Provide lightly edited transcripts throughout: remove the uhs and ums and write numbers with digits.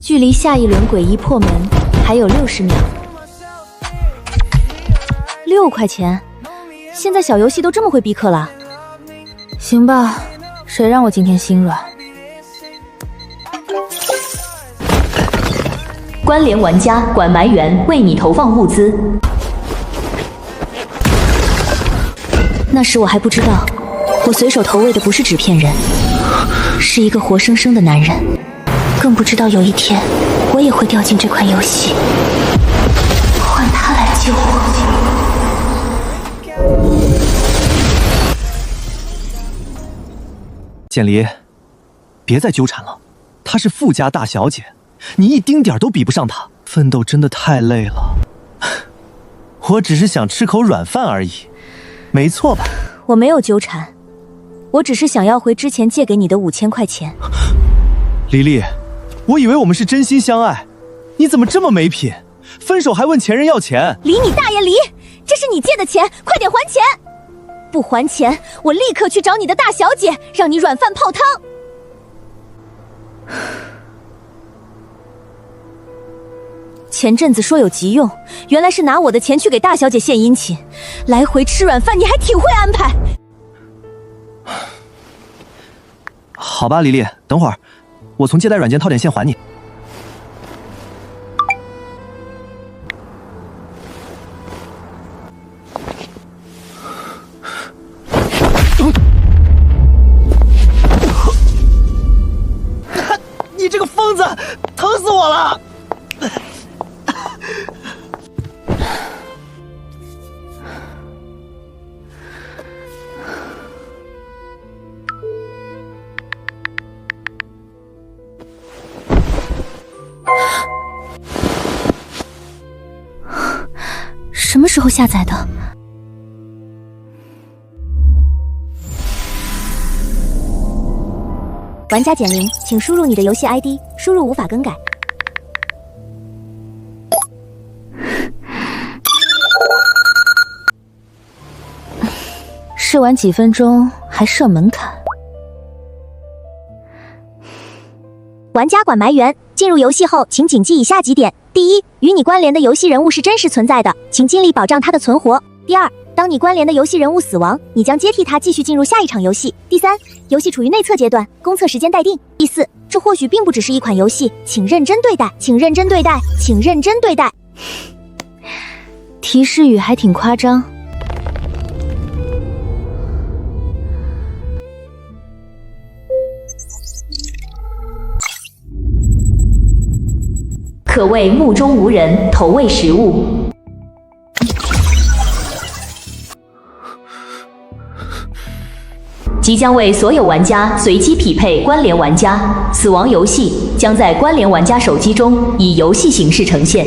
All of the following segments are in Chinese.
距离下一轮诡异破门还有60秒。6块钱，现在小游戏都这么会逼氪了？行吧，谁让我今天心软？关联玩家管埋员为你投放物资。那时我还不知道，我随手投喂的不是纸片人，是一个活生生的男人。更不知道有一天，我也会掉进这款游戏，换他来救我。简离，别再纠缠了，她是富家大小姐，你一丁点都比不上她。奋斗真的太累了，我只是想吃口软饭而已，没错吧？我没有纠缠，我只是想要回之前借给你的5000块钱。黎黎，我以为我们是真心相爱，你怎么这么没品？分手还问前任要钱？离你大爷离！这是你借的钱，快点还钱！不还钱，我立刻去找你的大小姐，让你软饭泡汤。前阵子说有急用，原来是拿我的钱去给大小姐献殷勤，来回吃软饭你还挺会安排。好吧，黎黎，等会儿我从借贷软件套点现还你。你这个疯子，疼死我了！什么时候下载的？玩家简玲，请输入你的游戏 ID， 输入无法更改。试玩几分钟还设门槛。玩家管埋员，进入游戏后请谨记以下几点：第一，与你关联的游戏人物是真实存在的，请尽力保障他的存活。第二，当你关联的游戏人物死亡，你将接替他继续进入下一场游戏。第三，游戏处于内测阶段，公测时间待定。第四，这或许并不只是一款游戏，请认真对待，请认真对待，请认真对待。提示语还挺夸张。可谓目中无人，投喂食物。即将为所有玩家随机匹配关联玩家，死亡游戏将在关联玩家手机中以游戏形式呈现。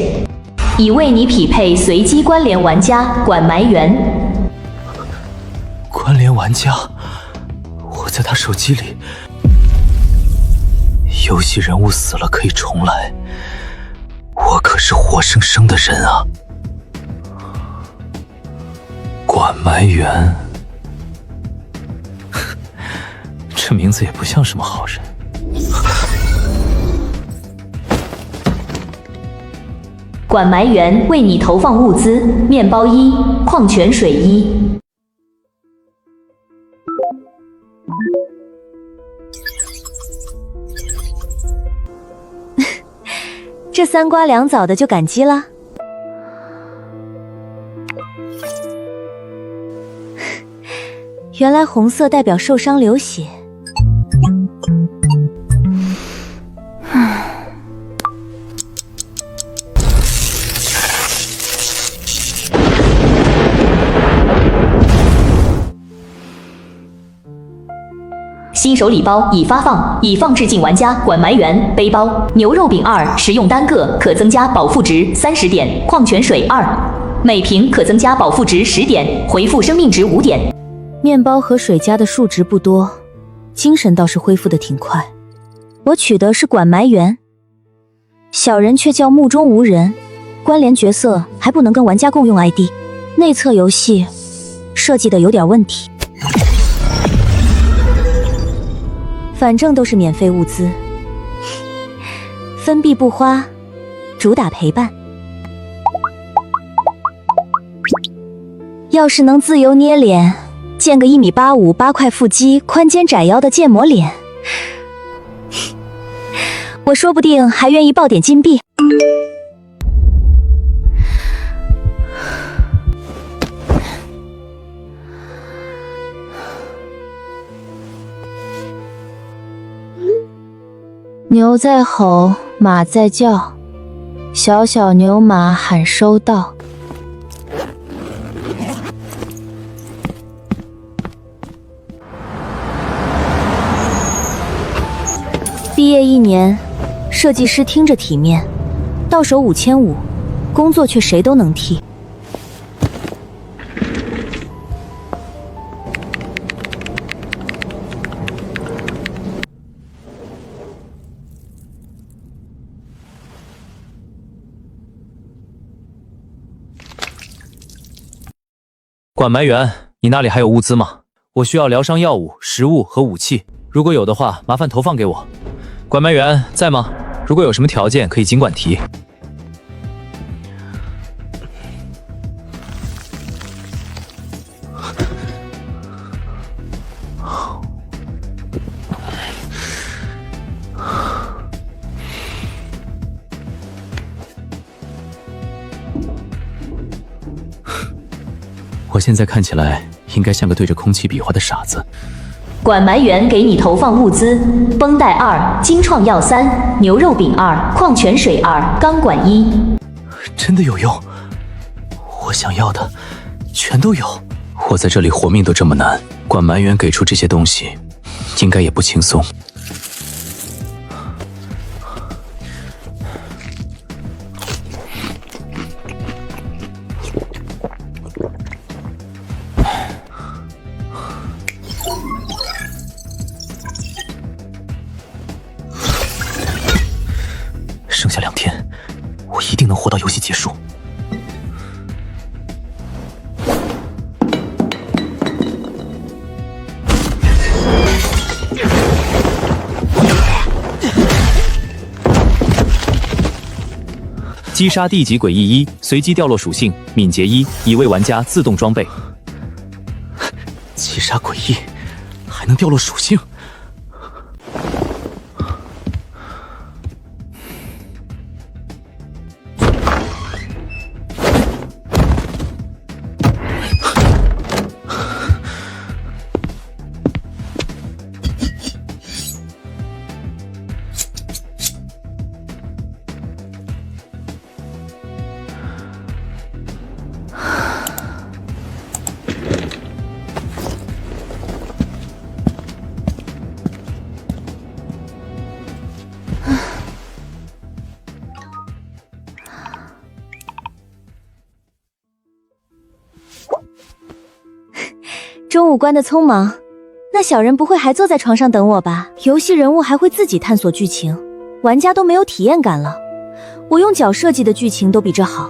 已为你匹配随机关联玩家管埋员。关联玩家，我在他手机里。游戏人物死了可以重来。我可是活生生的人啊！管埋员，这名字也不像什么好人。管埋员为你投放物资：面包1，矿泉水1。这3瓜2枣的就感激了。原来红色代表受伤流血。新手礼包已发放，已放置进玩家管埋员背包。牛肉饼2，食用单个可增加饱腹值30点，矿泉水2，每瓶可增加饱腹值10点，回复生命值5点。面包和水加的数值不多，精神倒是恢复的挺快。我取的是管埋员，小人却叫目中无人，关联角色还不能跟玩家共用 ID， 内测游戏设计的有点问题。反正都是免费物资，分币不花，主打陪伴。要是能自由捏脸，建个1.85米、8块腹肌、宽肩窄腰的建模脸，我说不定还愿意爆点金币。牛在吼，马在叫，小小牛马喊收到。毕业1年，设计师听着体面，到手5500，工作却谁都能替。管埋员，你那里还有物资吗？我需要疗伤药物、食物和武器，如果有的话，麻烦投放给我。管埋员在吗？如果有什么条件，可以尽管提。我现在看起来应该像个对着空气比划的傻子。管埋员给你投放物资：绷带2、金创药3、牛肉饼2、矿泉水2、钢管1。真的有用，我想要的全都有。我在这里活命都这么难，管埋员给出这些东西，应该也不轻松。剩下2天，我一定能活到游戏结束。击杀地级诡异1，随机掉落属性，敏捷1，已为玩家自动装备。击杀诡异，还能掉落属性？中午关的匆忙，那小人不会还坐在床上等我吧？游戏人物还会自己探索剧情，玩家都没有体验感了。我用脚设计的剧情都比这好。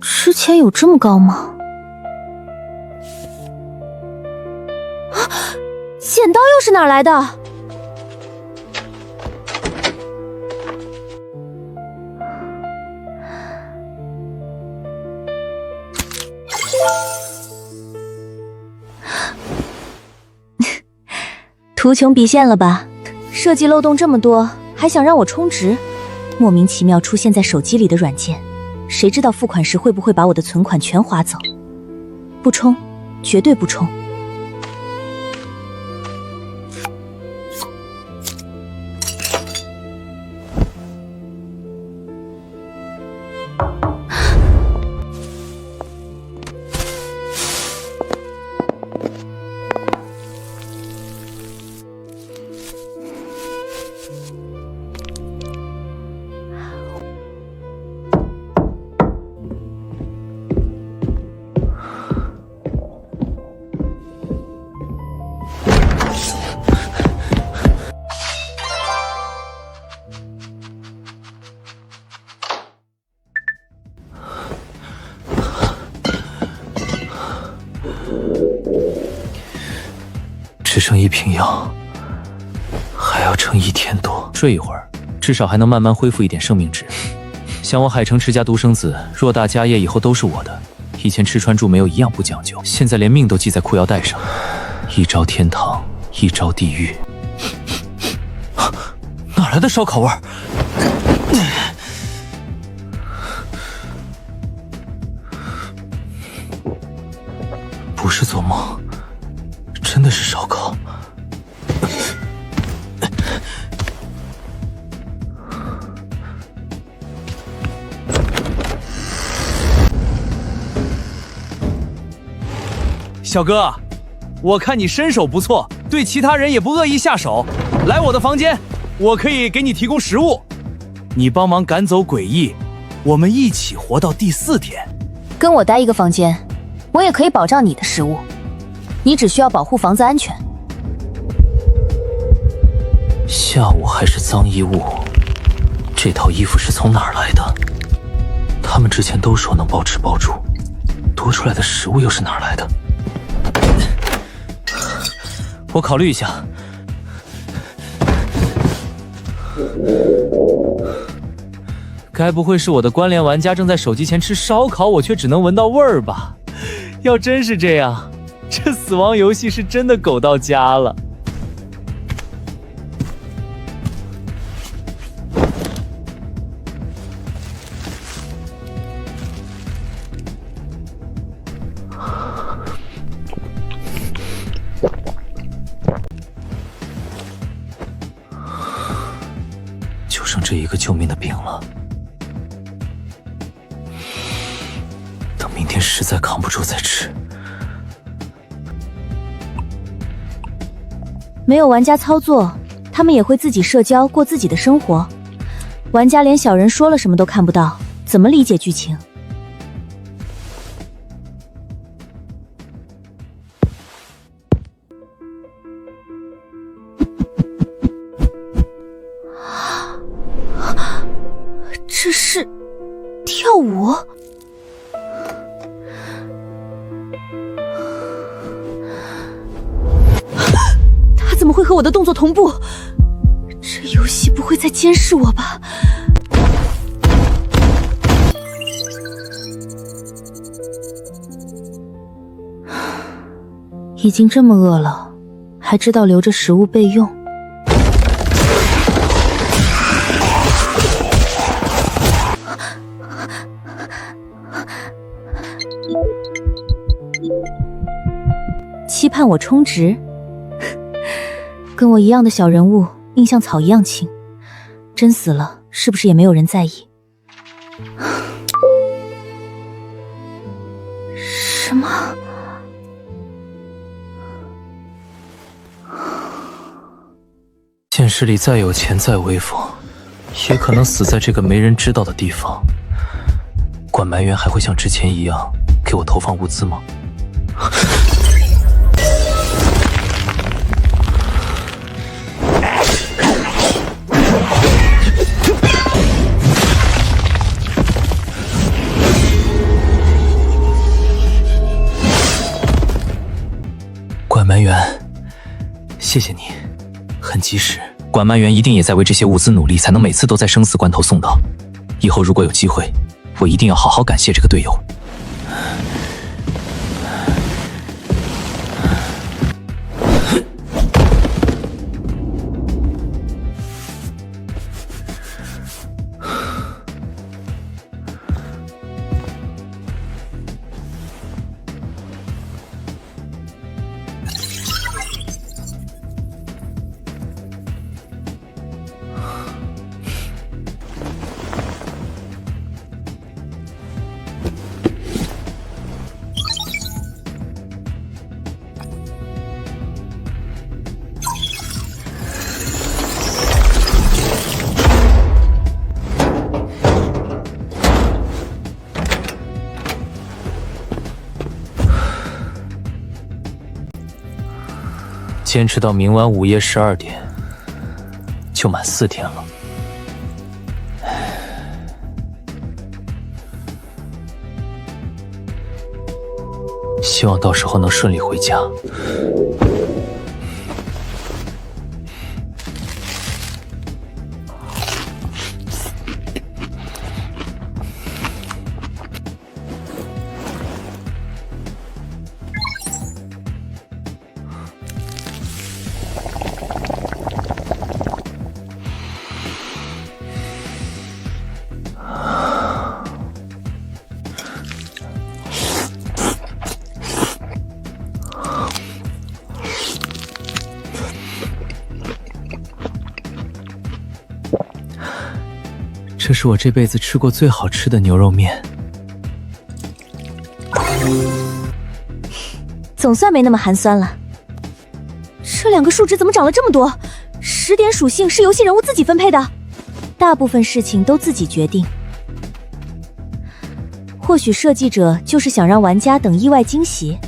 之前有这么高吗？剪刀又是哪儿来的？图穷匕现了吧？设计漏洞这么多，还想让我充值？莫名其妙出现在手机里的软件，谁知道付款时会不会把我的存款全划走？不充，绝对不充。只剩1瓶药，还要撑1天多。睡一会儿，至少还能慢慢恢复一点生命值。想我海城池家独生子，偌大家业以后都是我的。以前吃穿住没有一样不讲究，现在连命都系在裤腰带上。一朝天堂，一朝地狱。哪来的烧烤味儿？不是做梦，真的是烧烤。小哥，我看你身手不错，对其他人也不恶意下手。来我的房间，我可以给你提供食物。你帮忙赶走诡异，我们一起活到第4天。跟我待一个房间，我也可以保障你的食物。你只需要保护房子安全。下午还是脏衣物，这套衣服是从哪儿来的？他们之前都说能包吃包住，多出来的食物又是哪儿来的？我考虑一下。该不会是我的关联玩家正在手机前吃烧烤，我却只能闻到味儿吧？要真是这样，这死亡游戏是真的狗到家了。就剩这一个救命的饼了。等明天实在扛不住再吃。没有玩家操作，他们也会自己社交，过自己的生活。玩家连小人说了什么都看不到，怎么理解剧情？这是跳舞？他怎么会和我的动作同步？这游戏不会在监视我吧？已经这么饿了，还知道留着食物备用。期盼我充值？跟我一样的小人物，命像草一样轻，真死了是不是也没有人在意？什么？现实里再有钱再威风，也可能死在这个没人知道的地方。管埋员还会像之前一样给我投放物资吗？管埋员，谢谢你，很及时。管埋员一定也在为这些物资努力，才能每次都在生死关头送到。以后如果有机会，我一定要好好感谢这个队友。坚持到明晚午夜12点，就满4天了。希望到时候能顺利回家。这是我这辈子吃过最好吃的牛肉面。总算没那么寒酸了。这2个数值怎么涨了这么多？10点属性是游戏人物自己分配的，大部分事情都自己决定。或许设计者就是想让玩家等意外惊喜。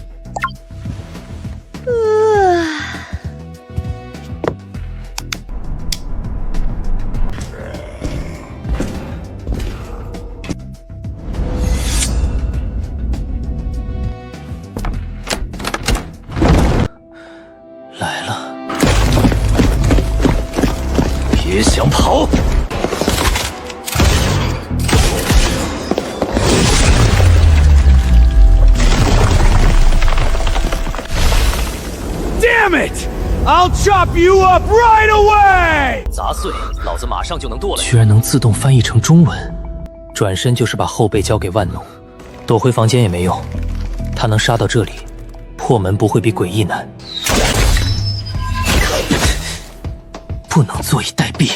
来了，别想跑！Damn it! I'll chop you up right away! 砸碎，老子马上就能剁了。居然能自动翻译成中文，转身就是把后背交给万能，躲回房间也没用。他能杀到这里，破门不会比诡异难。不能坐以待毙。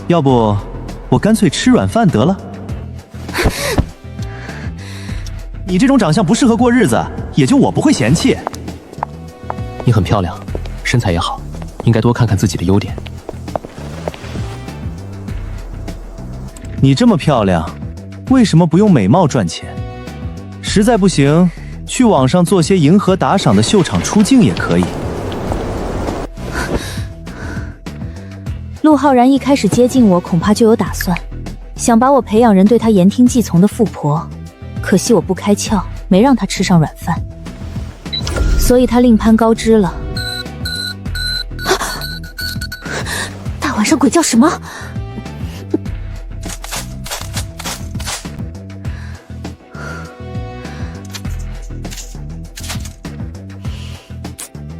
要不，我干脆吃软饭得了。你这种长相不适合过日子，也就我不会嫌弃。你很漂亮，身材也好，应该多看看自己的优点。你这么漂亮，为什么不用美貌赚钱？实在不行，去网上做些迎合打赏的秀场出镜也可以。陆浩然一开始接近我，恐怕就有打算，想把我培养人对他言听计从的富婆。可惜我不开窍，没让他吃上软饭，所以他另攀高枝了。大晚上鬼叫什么？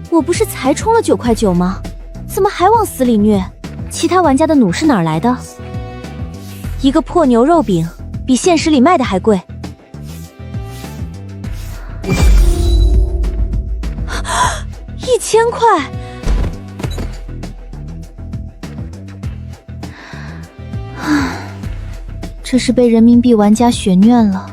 我不是才充了9.9块吗？怎么还往死里虐？其他玩家的弩是哪儿来的？一个破牛肉饼比现实里卖的还贵。1000块！这是被人民币玩家血虐了。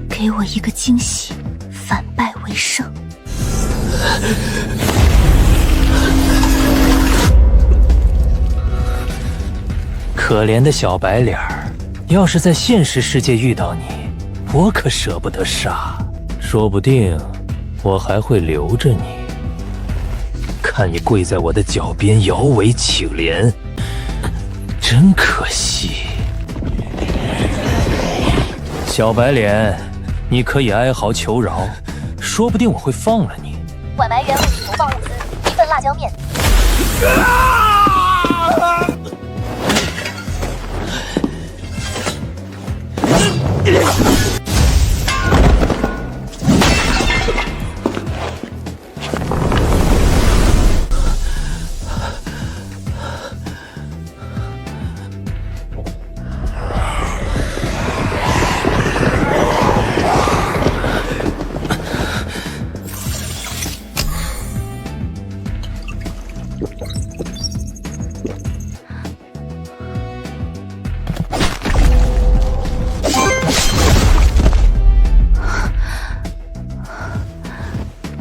给我一个惊喜，反败为胜。可怜的小白脸儿，要是在现实世界遇到你，我可舍不得杀，说不定我还会留着你，看你跪在我的脚边摇尾乞怜，真可惜。小白脸，你可以哀嚎求饶，说不定我会放了你。管埋员为你投放物资，1份辣椒面。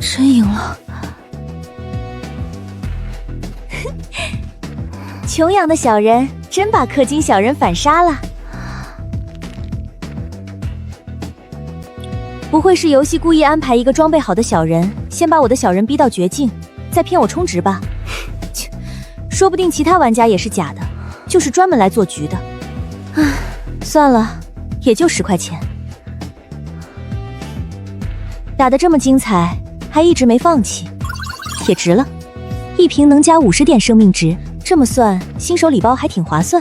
真赢了！穷养的小人真把氪金小人反杀了。不不会是游戏故意安排一个装备好的小人，先把我的小人逼到绝境，再骗我充值吧？切，说不定其他玩家也是假的，就是专门来做局的。唉，算了，也就10块钱。打得这么精彩，还一直没放弃，也值了。一瓶能加50点生命值，这么算，新手礼包还挺划算。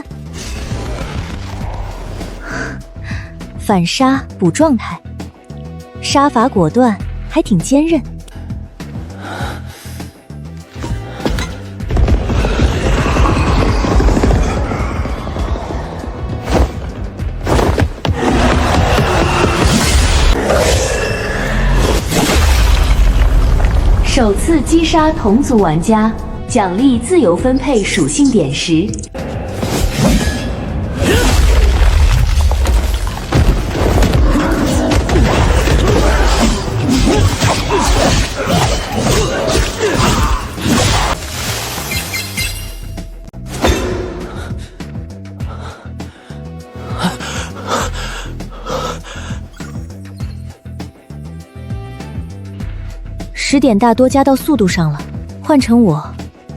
反杀补状态，杀法果断，还挺坚韧。首次击杀同族玩家，奖励自由分配属性点10。10点大多加到速度上了，换成我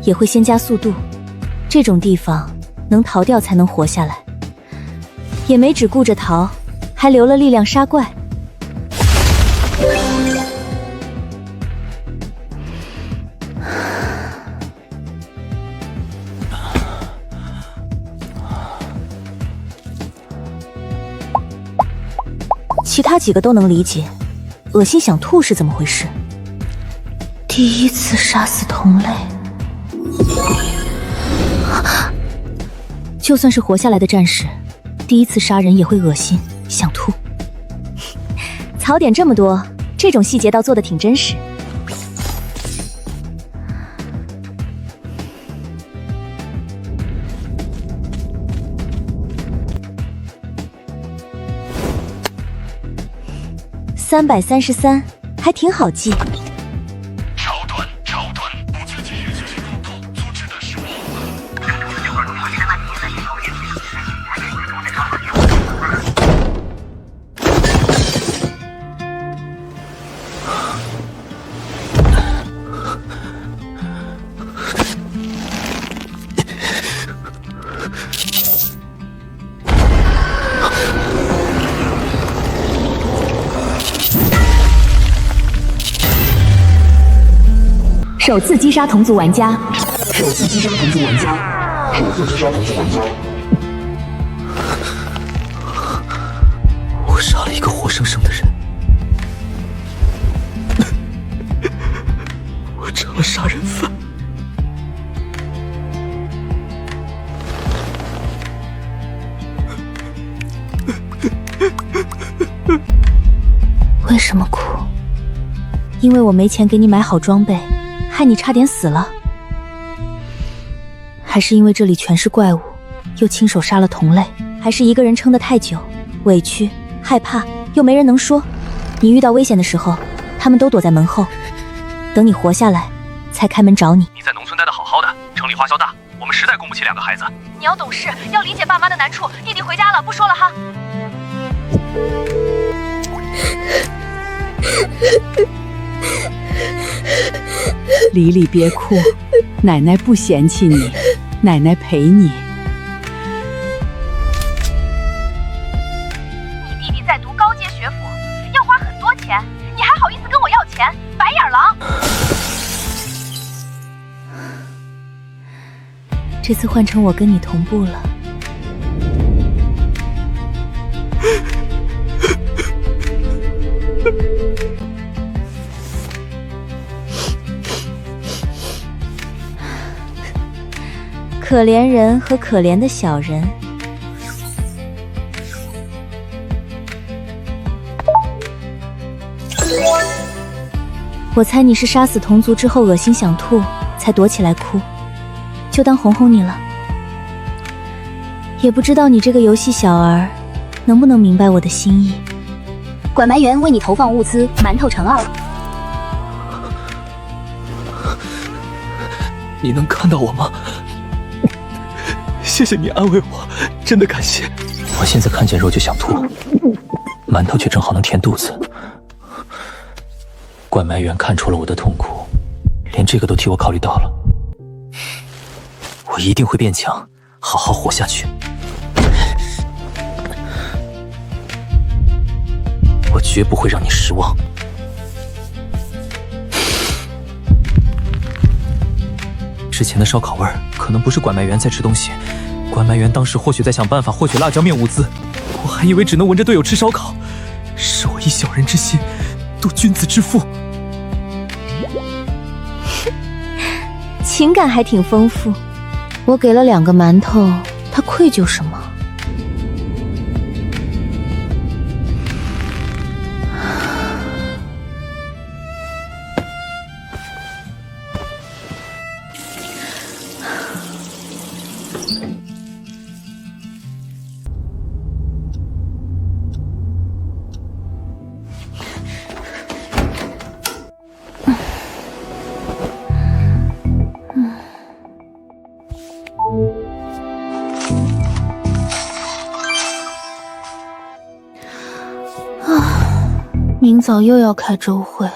也会先加速度。这种地方能逃掉才能活下来，也没只顾着逃，还留了力量杀怪。其他几个都能理解，恶心想吐是怎么回事？第一次杀死同类，就算是活下来的战士，第一次杀人也会恶心想吐。槽点这么多，这种细节倒做得挺真实。333，还挺好记。首次击杀同族玩家，我杀了一个活生生的人，我成了杀人犯。为什么哭？因为我没钱给你买好装备，害你差点死了？还是因为这里全是怪物，又亲手杀了同类？还是一个人撑得太久，委屈、害怕，又没人能说？你遇到危险的时候，他们都躲在门后，等你活下来，才开门找你。你在农村待得好好的，城里花销大，我们实在供不起2个孩子。你要懂事，要理解爸妈的难处。弟弟回家了，不说了哈。黎黎别哭，奶奶不嫌弃你，奶奶陪你。你弟弟在读高阶学府，要花很多钱，你还好意思跟我要钱？白眼狼！这次换成我跟你同步了。可怜人和可怜的小人。我猜你是杀死同族之后恶心想吐，才躲起来哭，就当哄哄你了。也不知道你这个游戏小儿能不能明白我的心意。管埋员为你投放物资，馒头乘2。你能看到我吗？谢谢你安慰我，真的感谢。我现在看见肉就想吐，馒头却正好能填肚子。管埋元看出了我的痛苦，连这个都替我考虑到了。我一定会变强，好好活下去。我绝不会让你失望。之前的烧烤味儿，可能不是管埋元在吃东西，管埋元当时或许在想办法获取辣椒面物资，我还以为只能闻着队友吃烧烤，是我以小人之心度君子之腹。情感还挺丰富。我给了2个馒头，他愧疚什么？明早又要开周会，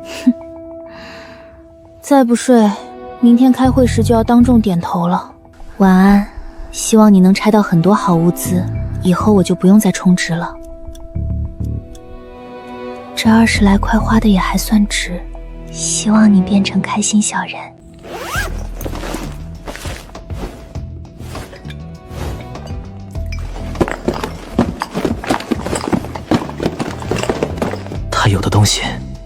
哼！再不睡，明天开会时就要当众点头了。晚安，希望你能拆到很多好物资，以后我就不用再充值了。这20来块花的也还算值，希望你变成开心小人。他有的东西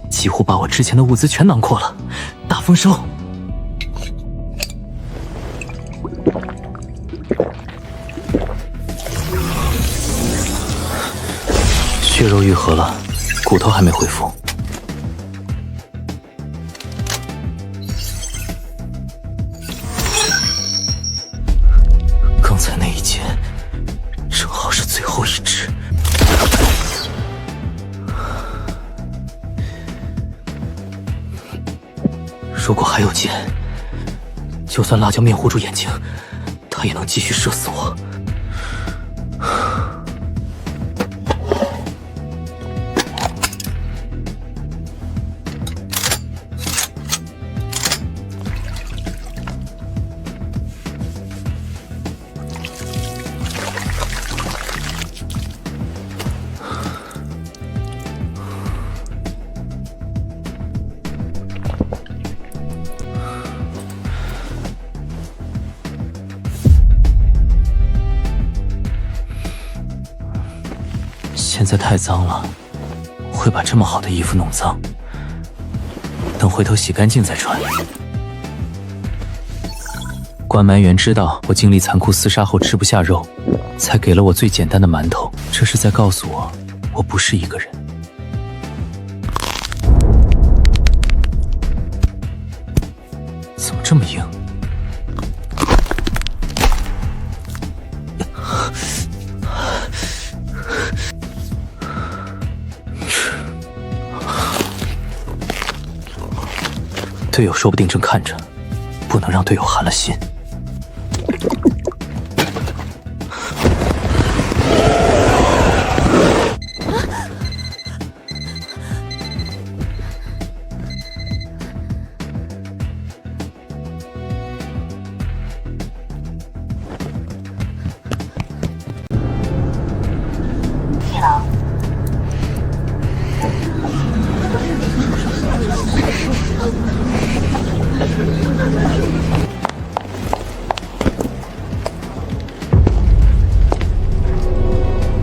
几乎把我之前的物资全囊括了，大丰收。血肉愈合了，骨头还没恢复。刚才那一剑正好是最后一支。如果还有剑，就算辣椒面护住眼睛，他也能继续射死我。现在太脏了，会把这么好的衣服弄脏。等回头洗干净再穿。管埋元知道我经历残酷厮杀后吃不下肉，才给了我最简单的馒头，这是在告诉我，我不是一个人。怎么这么硬？队友说不定正看着，不能让队友寒了心。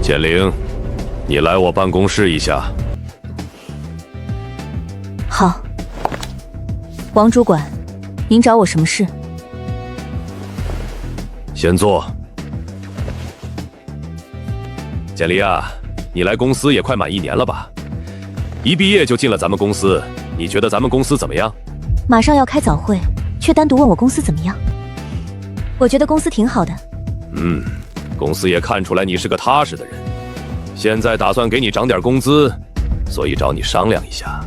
简灵，你来我办公室一下。好。王主管，您找我什么事？先坐。简灵啊，你来公司也快满1年了吧？一毕业就进了咱们公司，你觉得咱们公司怎么样？马上要开早会，却单独问我公司怎么样？我觉得公司挺好的。公司也看出来你是个踏实的人，现在打算给你涨点工资，所以找你商量一下。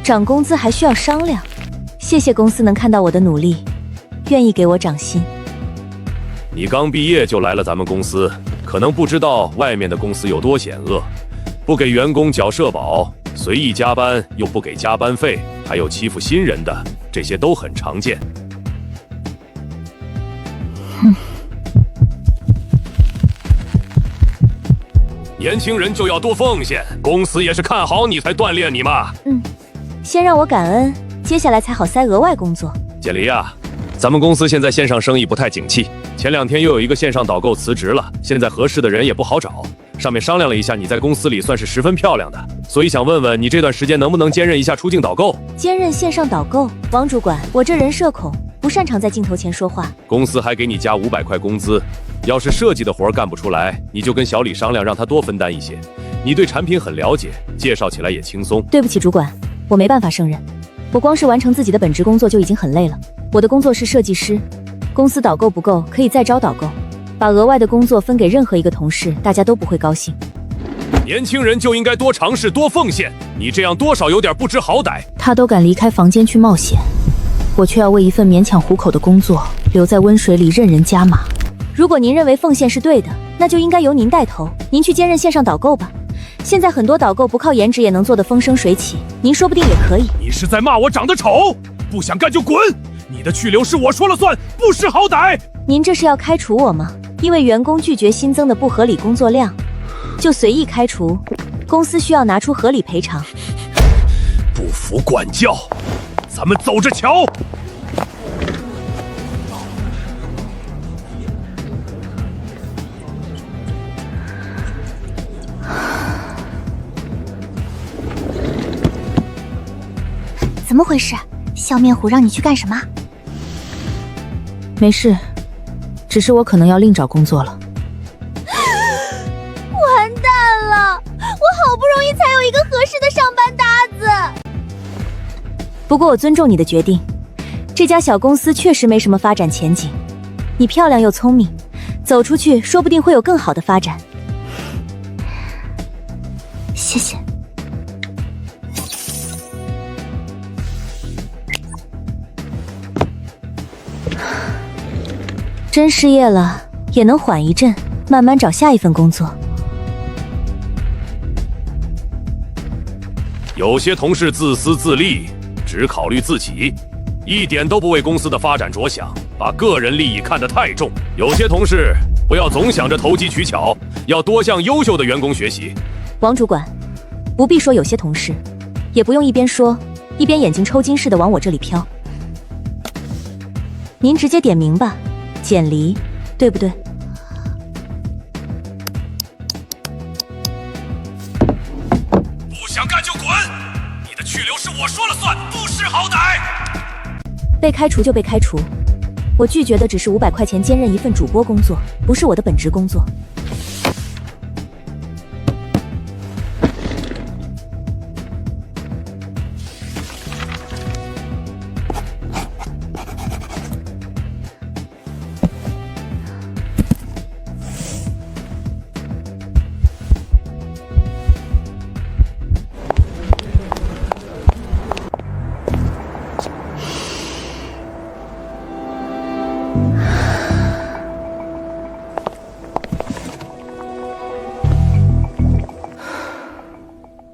涨工资还需要商量？谢谢公司能看到我的努力，愿意给我涨薪。你刚毕业就来了咱们公司，可能不知道外面的公司有多险恶，不给员工缴社保，随意加班又不给加班费，还有欺负新人的，这些都很常见。年轻人就要多奉献，公司也是看好你才锻炼你嘛。先让我感恩，接下来才好塞额外工作。简黎啊，咱们公司现在线上生意不太景气，前2天又有一个线上导购辞职了，现在合适的人也不好找。上面商量了一下，你在公司里算是十分漂亮的，所以想问问你这段时间能不能兼任一下出境导购？兼任线上导购，王主管，我这人社恐，不擅长在镜头前说话。公司还给你加500块工资，要是设计的活干不出来，你就跟小李商量，让他多分担一些。你对产品很了解，介绍起来也轻松。对不起，主管，我没办法胜任。我光是完成自己的本职工作就已经很累了。我的工作是设计师，公司导购不够，可以再招导购。把额外的工作分给任何一个同事，大家都不会高兴。年轻人就应该多尝试，多奉献。你这样多少有点不知好歹。他都敢离开房间去冒险，我却要为一份勉强糊口的工作留在温水里任人加码。如果您认为奉献是对的，那就应该由您带头。您去兼任线上导购吧。现在很多导购不靠颜值也能做得风生水起，您说不定也可以。你是在骂我长得丑？不想干就滚！你的去留是我说了算，不识好歹。您这是要开除我吗？因为员工拒绝新增的不合理工作量，就随意开除，公司需要拿出合理赔偿。不服管教，咱们走着瞧。怎么回事？笑面虎让你去干什么？没事，只是我可能要另找工作了。完蛋了，我好不容易才有一个合适的上班搭子。不过我尊重你的决定，这家小公司确实没什么发展前景。你漂亮又聪明，走出去说不定会有更好的发展。谢谢。真失业了，也能缓一阵，慢慢找下一份工作。有些同事自私自利，只考虑自己，一点都不为公司的发展着想，把个人利益看得太重。有些同事不要总想着投机取巧，要多向优秀的员工学习。王主管，不必说有些同事，也不用一边说一边眼睛抽筋似的往我这里飘。您直接点名吧。简黎，对不对？不想干就滚！你的去留是我说了算，不识好歹。被开除就被开除，我拒绝的只是500块钱兼任一份主播工作，不是我的本职工作。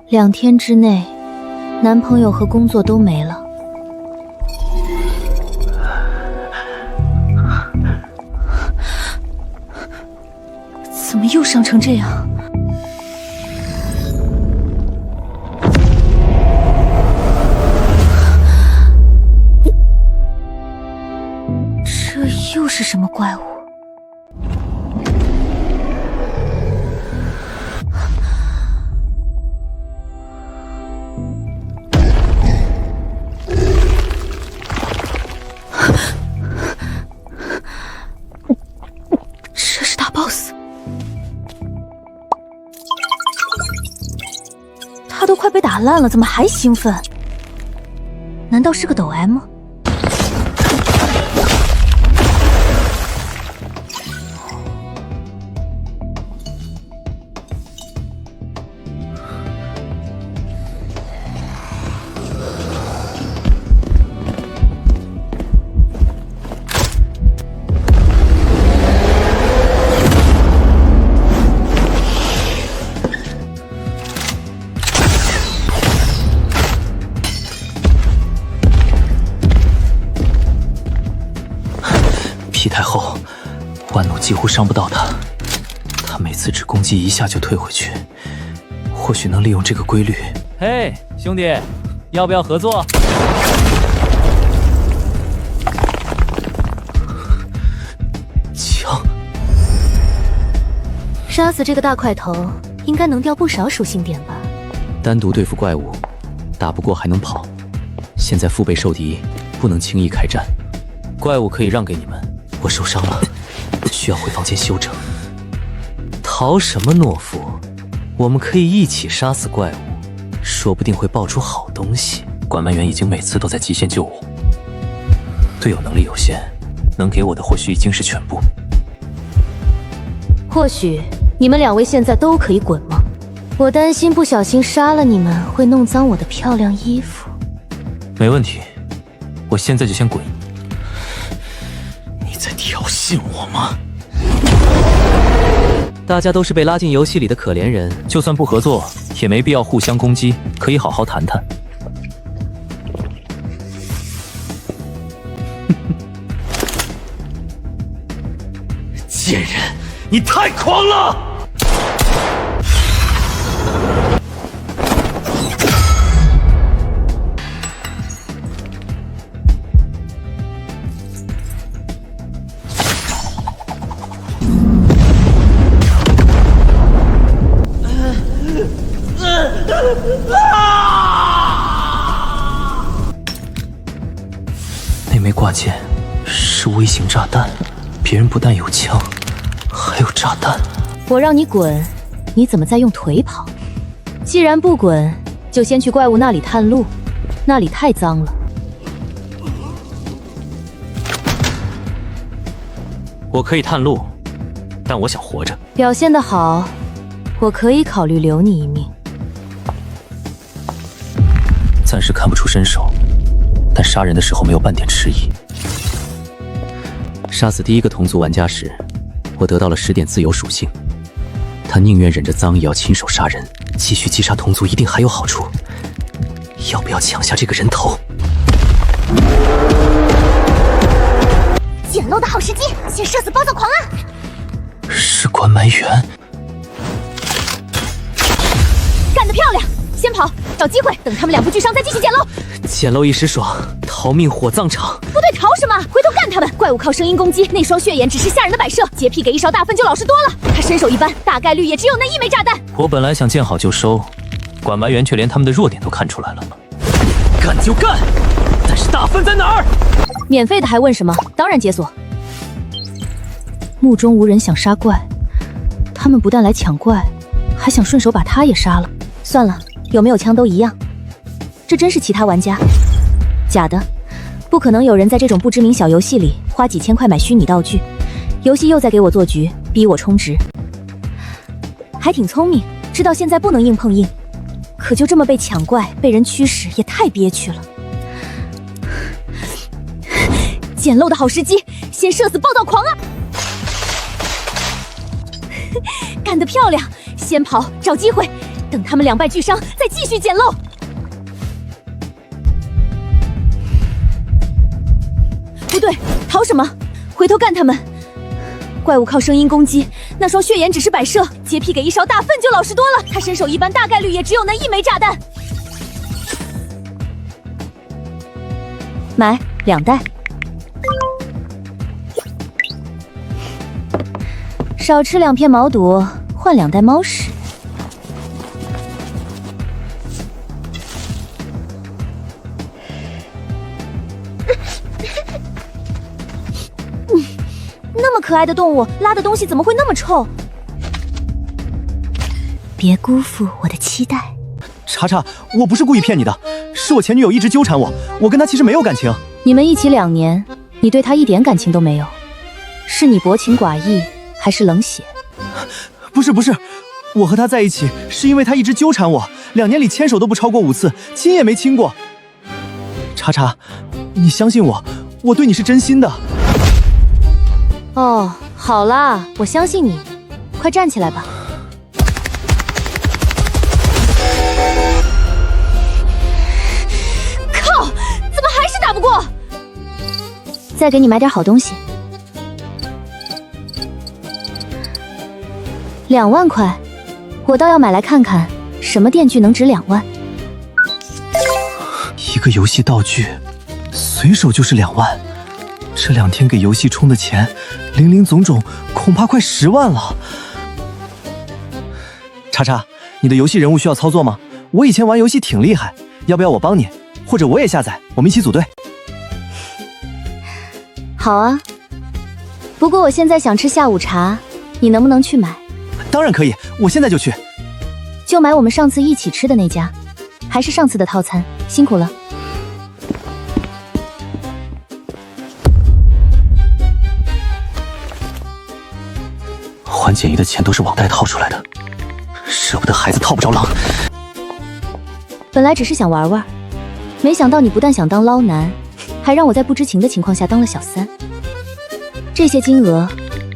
2天之内，男朋友和工作都没了。怎么又伤成这样？这又是什么怪物？他都快被打烂了，怎么还兴奋？难道是个抖 M？皮太厚，万弩几乎伤不到他。他每次只攻击一下就退回去，或许能利用这个规律。嘿，兄弟，要不要合作？枪！杀死这个大块头，应该能掉不少属性点吧？单独对付怪物，打不过还能跑。现在腹背受敌，不能轻易开战。怪物可以让给你们，我受伤了，需要回房间休整。逃什么懦夫？我们可以一起杀死怪物，说不定会爆出好东西。管曼员已经每次都在极限救我，队友能力有限，能给我的或许已经是全部。或许你们2位现在都可以滚吗？我担心不小心杀了你们，会弄脏我的漂亮衣服。没问题，我现在就先滚。你在挑衅我吗？大家都是被拉进游戏里的可怜人，就算不合作，也没必要互相攻击，可以好好谈谈。贱人，你太狂了！那枚挂件是微型炸弹，别人不但有枪，还有炸弹。我让你滚，你怎么在用腿跑？既然不滚，就先去怪物那里探路，那里太脏了。我可以探路，但我想活着。表现得好，我可以考虑留你一命。暂时看不出身手，但杀人的时候没有半点迟疑。杀死第一个同族玩家时，我得到了10点自由属性。他宁愿忍着脏，也要亲手杀人。继续击杀同族一定还有好处。要不要抢下这个人头？捡漏的好时机，先射死暴躁狂啊！是关埋员。干得漂亮！先跑，找机会，等他们2部俱伤再继续捡漏。捡漏一时爽，逃命火葬场。部队逃什么？回头干他们！怪物靠声音攻击，那双血眼只是吓人的摆设，洁癖给1勺大粪就老实多了。他身手一般，大概率也只有那1枚炸弹。我本来想见好就收，管埋员却连他们的弱点都看出来了。干就干，但是大粪在哪儿？免费的还问什么？当然解锁。目中无人想杀怪，他们不但来抢怪，还想顺手把他也杀了。算了，有没有枪都一样。这真是其他玩家？假的，不可能有人在这种不知名小游戏里花几千块买虚拟道具。游戏又在给我做局，逼我充值。还挺聪明，知道现在不能硬碰硬，可就这么被抢怪、被人驱使，也太憋屈了。捡漏的好时机，先射死暴躁狂啊！干得漂亮！先跑，找机会，等他们2败俱伤，再继续捡漏。不对，逃什么？回头干他们！怪物靠声音攻击，那双血眼只是摆设，洁癖给1勺大粪就老实多了。他身手一般，大概率也只有那1枚炸弹。买2袋。少吃2片毛肚，换2袋猫屎。那么可爱的动物，拉的东西怎么会那么臭？别辜负我的期待。查查，我不是故意骗你的，是我前女友一直纠缠我，我跟她其实没有感情。你们一起2年，你对她一点感情都没有，是你薄情寡义，还是冷血？不是，我和她在一起是因为她一直纠缠我，2年里牵手都不超过5次，亲也没亲过。查查，你相信我，我对你是真心的。哦，好啦，我相信你，快站起来吧。靠，怎么还是打不过？再给你买点好东西。2万块，我倒要买来看看，什么电锯能值2万？一个游戏道具，随手就是2万。这2天给游戏充的钱，零零总总恐怕快10万了。叉叉，你的游戏人物需要操作吗？我以前玩游戏挺厉害，要不要我帮你？或者我也下载，我们一起组队。好啊，不过我现在想吃下午茶，你能不能去买？当然可以，我现在就去。就买我们上次一起吃的那家，还是上次的套餐，辛苦了。还简易的钱都是网贷套出来的，舍不得孩子套不着狼。本来只是想玩玩，没想到你不但想当捞男，还让我在不知情的情况下当了小三。这些金额，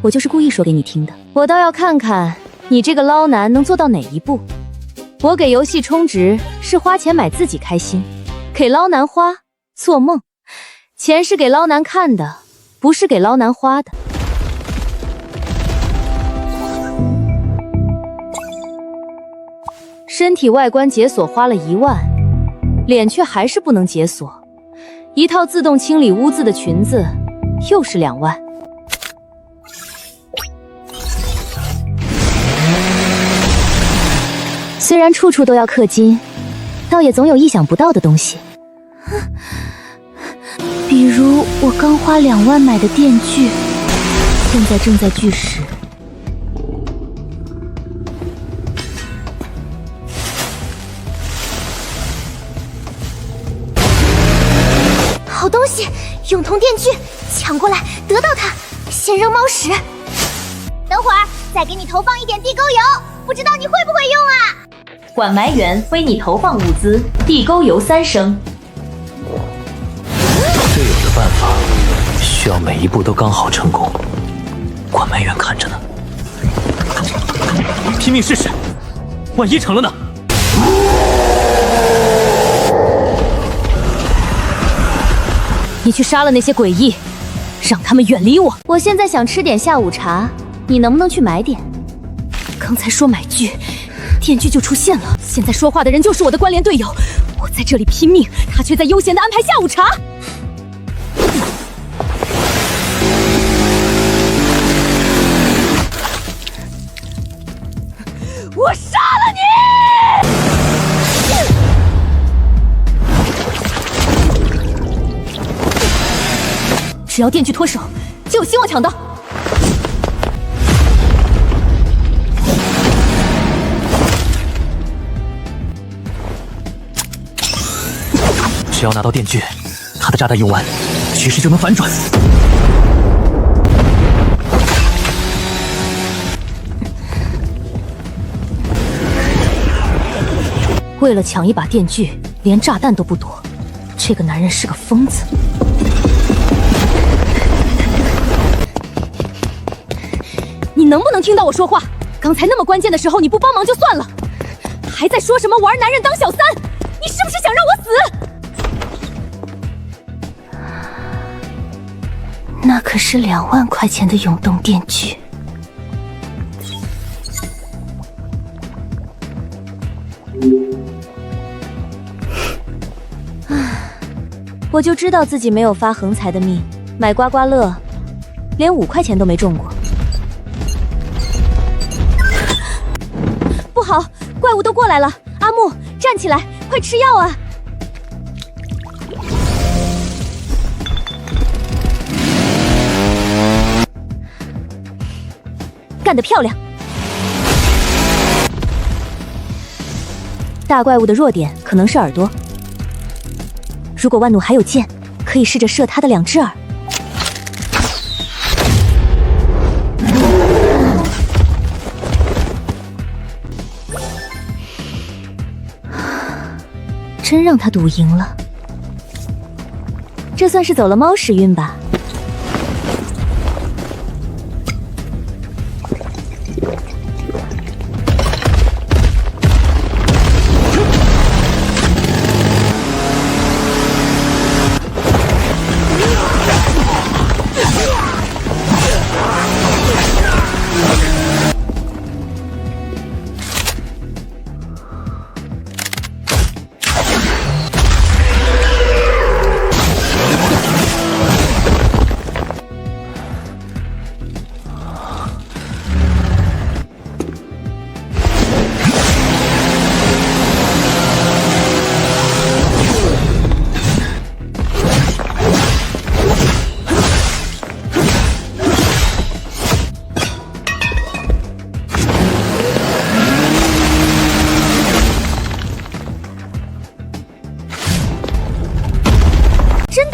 我就是故意说给你听的。我倒要看看你这个捞男能做到哪一步。我给游戏充值是花钱买自己开心，给捞男花做梦。钱是给捞男看的，不是给捞男花的。身体外观解锁花了1万，脸却还是不能解锁。一套自动清理污渍的裙子，又是2万。虽然处处都要氪金，倒也总有意想不到的东西。比如我刚花2万买的电锯，现在正在锯时。好东西，永通电锯，抢过来，得到它，先扔猫屎。等会儿再给你投放一点地沟油，不知道你会不会用啊？管埋员为你投放物资，地沟油3升。队友的办法需要每一步都刚好成功，管埋员看着呢。拼命试试，万一成了呢？你去杀了那些诡异，让他们远离我。我现在想吃点下午茶，你能不能去买点？刚才说买锯，电锯就出现了。现在说话的人就是我的关联队友，我在这里拼命，他却在悠闲地安排下午茶。我杀了你！只要电锯脱手，就有希望抢到。只要拿到电锯，他的炸弹用完，局势就能反转。为了抢一把电锯，连炸弹都不躲，这个男人是个疯子。你能不能听到我说话？刚才那么关键的时候你不帮忙就算了，还在说什么玩男人当小三？你是不是想让我死？那可是2万块钱的永动电锯。我就知道自己没有发横财的命，买刮刮乐连5块钱都没中过。不好，怪物都过来了！阿木，站起来，快吃药啊！干得漂亮！大怪物的弱点可能是耳朵，如果万弩还有箭，可以试着射他的2只耳。真让他赌赢了，这算是走了猫屎运吧。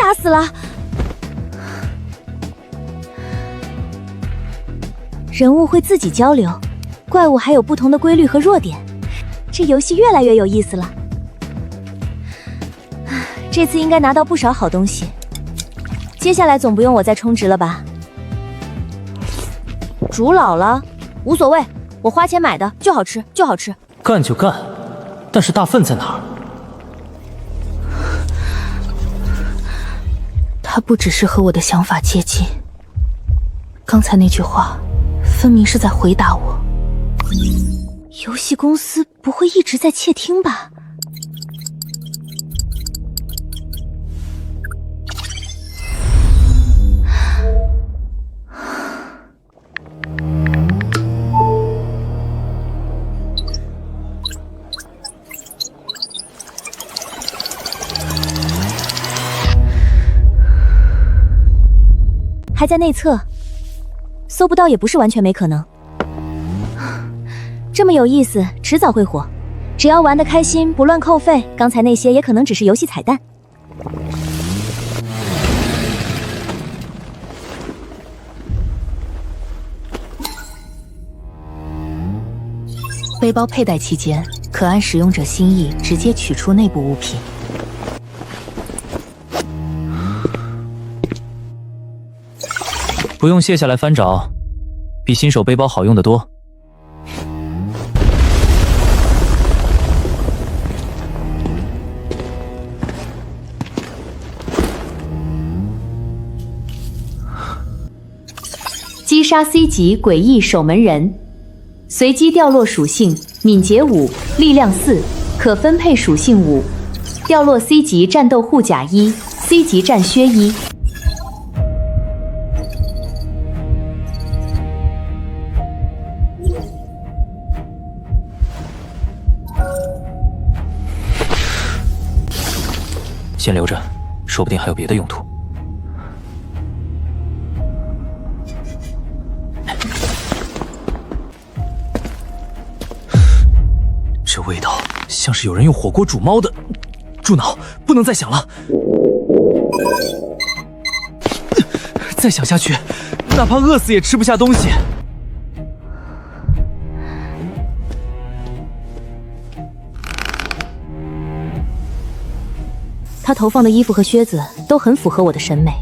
吓死了！人物会自己交流，怪物还有不同的规律和弱点，这游戏越来越有意思了。这次应该拿到不少好东西。接下来总不用我再充值了吧？煮老了，无所谓，我花钱买的就好吃，就好吃。干就干，但是大粪在哪儿？他不只是和我的想法接近，刚才那句话分明是在回答我。游戏公司不会一直在窃听吧？还在内测，搜不到也不是完全没可能。这么有意思，迟早会火。只要玩得开心，不乱扣费，刚才那些也可能只是游戏彩蛋。背包佩戴期间，可按使用者心意直接取出内部物品。不用卸下来翻找，比新手背包好用得多。击杀 C 级诡异守门人，随机掉落属性：敏捷5，力量4，可分配属性5。掉落 C 级战斗护甲1 ，C 级战靴1。先留着，说不定还有别的用途。这味道像是有人用火锅煮猫的。住脑，不能再想了。再想下去，哪怕饿死也吃不下东西。他投放的衣服和靴子都很符合我的审美，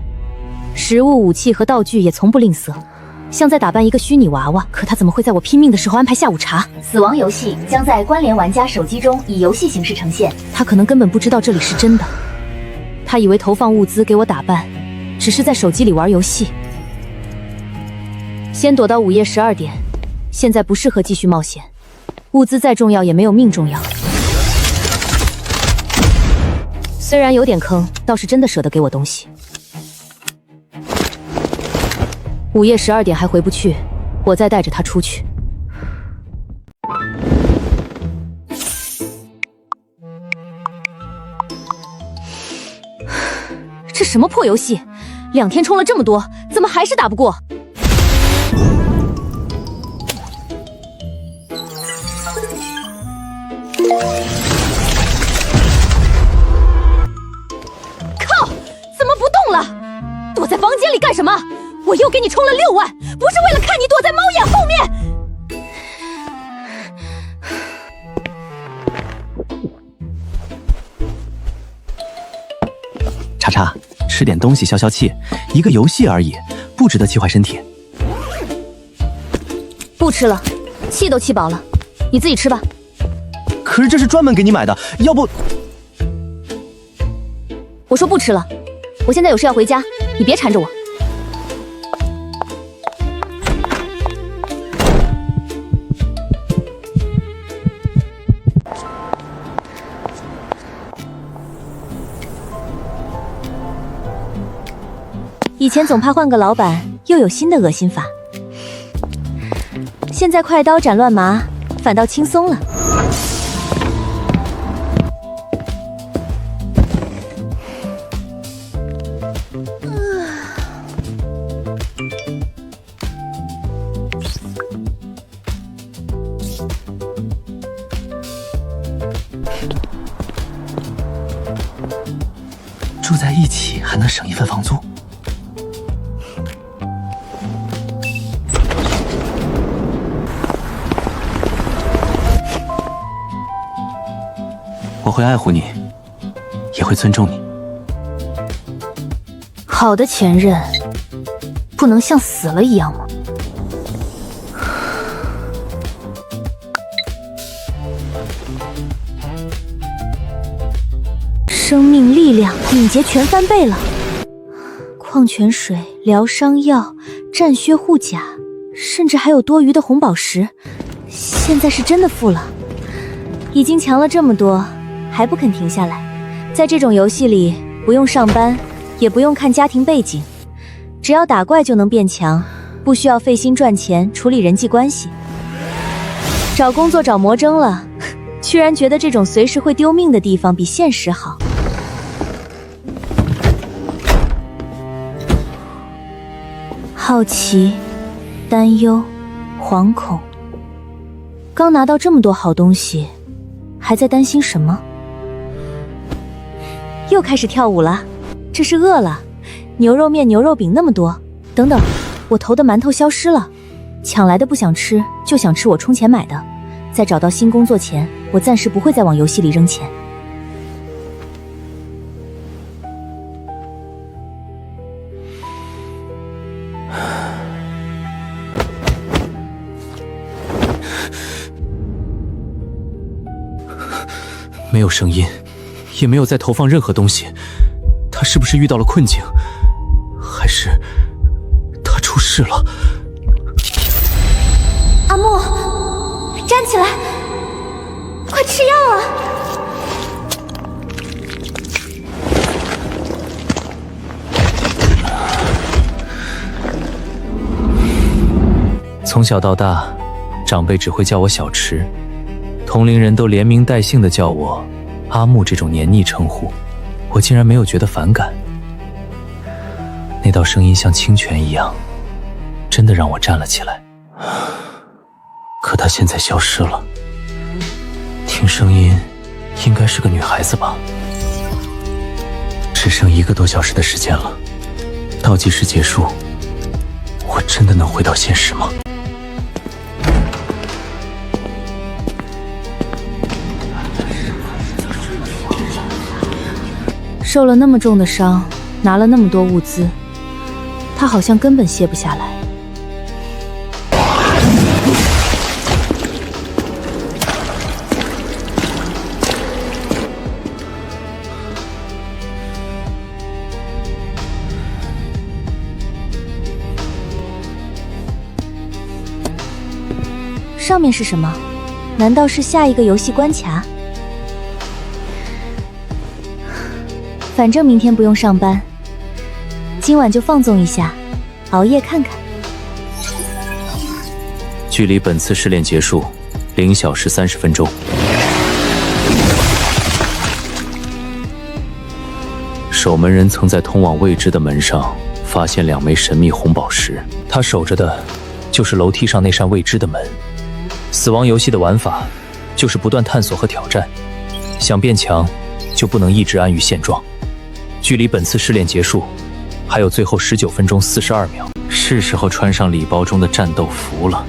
食物、武器和道具也从不吝啬，像在打扮一个虚拟娃娃。可他怎么会在我拼命的时候安排下午茶？死亡游戏将在关联玩家手机中以游戏形式呈现。他可能根本不知道这里是真的，他以为投放物资给我打扮，只是在手机里玩游戏。先躲到午夜12点，现在不适合继续冒险。物资再重要也没有命重要。虽然有点坑，倒是真的舍得给我东西。午夜12点还回不去，我再带着他出去。这什么破游戏？2天充了这么多，怎么还是打不过？靠！怎么不动了？躲在房间里干什么？我又给你充了6万，不是为了看你躲在猫眼后面。叉叉，吃点东西消消气，一个游戏而已，不值得气坏身体。不吃了，气都气饱了，你自己吃吧。可是这是专门给你买的，要不……我说不吃了，我现在有事要回家，你别缠着我。以前总怕换个老板又有新的恶心法，现在快刀斩乱麻，反倒轻松了。住在一起还能省一份房租。我会爱护你，也会尊重你。好的前任，不能像死了一样吗？生命力量、敏捷全翻倍了。矿泉水、疗伤药、战靴护甲，甚至还有多余的红宝石。现在是真的富了，已经强了这么多，还不肯停下来。在这种游戏里，不用上班，也不用看家庭背景，只要打怪就能变强，不需要费心赚钱处理人际关系。找工作找魔怔了，居然觉得这种随时会丢命的地方比现实好。好奇、担忧、惶恐。刚拿到这么多好东西，还在担心什么？又开始跳舞了，这是饿了。牛肉面、牛肉饼那么多。等等，我投的馒头消失了，抢来的不想吃，就想吃我充钱买的。在找到新工作前，我暂时不会再往游戏里扔钱。没有声音，也没有再投放任何东西。他是不是遇到了困境，还是他出事了？阿木，站起来，快吃药啊！从小到大，长辈只会叫我小池，同龄人都连名带姓的叫我阿木这种黏腻称呼，我竟然没有觉得反感。那道声音像清泉一样，真的让我站了起来。可她现在消失了，听声音应该是个女孩子吧。只剩1个多小时的时间了，倒计时结束，我真的能回到现实吗？受了那么重的伤，拿了那么多物资，他好像根本歇不下来。上面是什么？难道是下一个游戏关卡？反正明天不用上班，今晚就放纵一下，熬夜看看。距离本次试炼结束0小时30分钟。守门人曾在通往未知的门上发现2枚神秘红宝石，他守着的就是楼梯上那扇未知的门。死亡游戏的玩法就是不断探索和挑战，想变强就不能一直安于现状。距离本次试炼结束还有最后19分钟42秒，是时候穿上礼包中的战斗服了。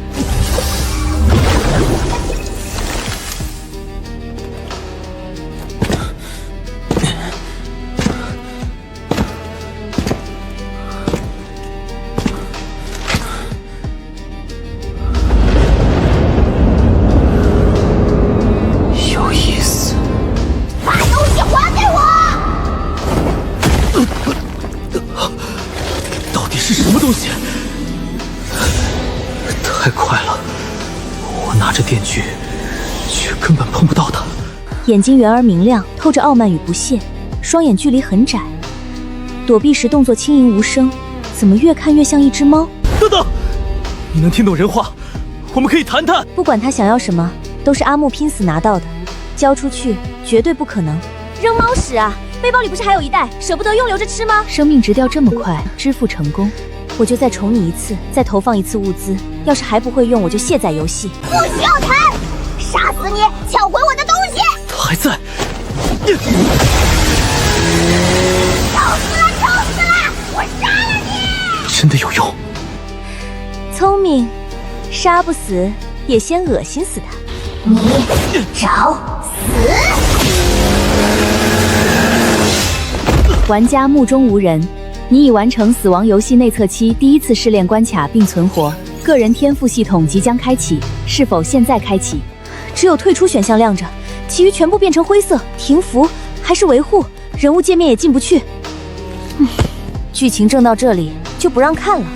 有意思。把东西还给我！到底是什么东西？太快了，我拿着电锯，却根本碰不到它。眼睛圆而明亮，透着傲慢与不屑，双眼距离很窄，躲避时动作轻盈无声，怎么越看越像一只猫？等等，你能听懂人话？我们可以谈谈。不管他想要什么，都是阿木拼死拿到的，交出去绝对不可能。扔猫屎啊！背包里不是还有一袋，舍不得用留着吃吗？生命值掉这么快，支付成功，我就再宠你一次，再投放一次物资。要是还不会用，我就卸载游戏。不需要谈，杀死你，抢回我的东西！他还在。真的有用。聪明，杀不死也先恶心死他。你找死！玩家目中无人，你已完成死亡游戏内测期第一次试炼关卡并存活，个人天赋系统即将开启，是否现在开启？只有退出选项亮着，其余全部变成灰色。停服还是维护？人物界面也进不去。剧情正到这里就不让看了。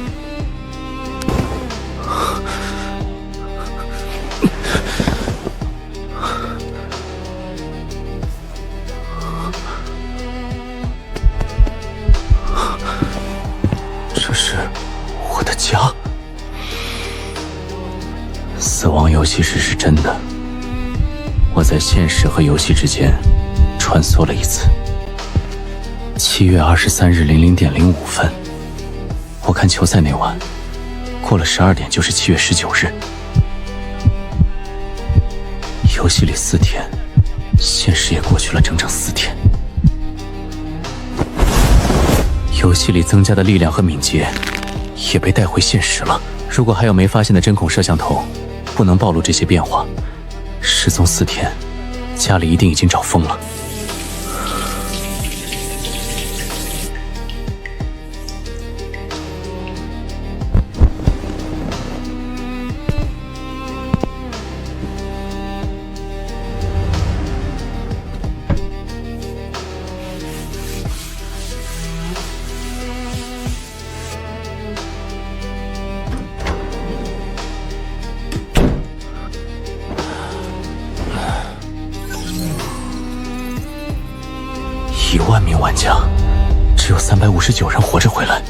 这是我的家。死亡游戏时是真的，我在现实和游戏之间穿梭了一次。7月23日00点05分，我看球赛那晚，过了12点就是7月19日。游戏里4天，现实也过去了整整4天。游戏里增加的力量和敏捷也被带回现实了。如果还有没发现的针孔摄像头，不能暴露这些变化。失踪4天，家里一定已经找疯了。1万名玩家，只有359人活着回来。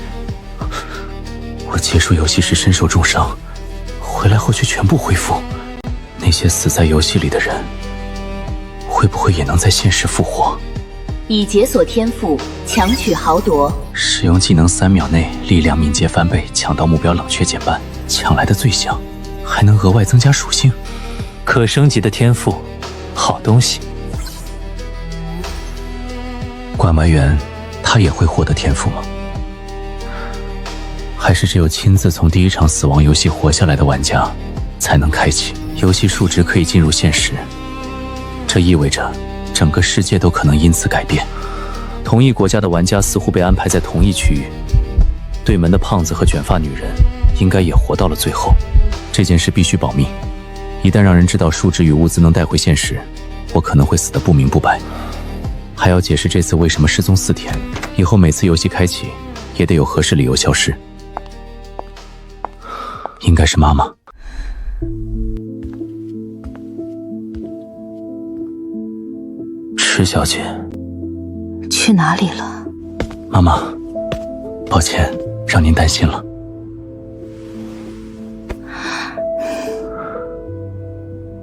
我结束游戏时身受重伤，回来后却全部恢复。那些死在游戏里的人，会不会也能在现实复活？已解锁天赋，强取豪夺。使用技能3秒内力量敏捷翻倍，抢到目标冷却减半，抢来的最香，还能额外增加属性。可升级的天赋，好东西。管埋员，他也会获得天赋吗？还是只有亲自从第一场死亡游戏活下来的玩家才能开启？游戏数值可以进入现实，这意味着整个世界都可能因此改变。同一国家的玩家似乎被安排在同一区域，对门的胖子和卷发女人应该也活到了最后。这件事必须保密，一旦让人知道数值与物资能带回现实，我可能会死得不明不白。还要解释这次为什么失踪4天，以后每次游戏开启也得有合适理由消失。应该是妈妈。池小姐去哪里了？妈妈，抱歉让您担心了。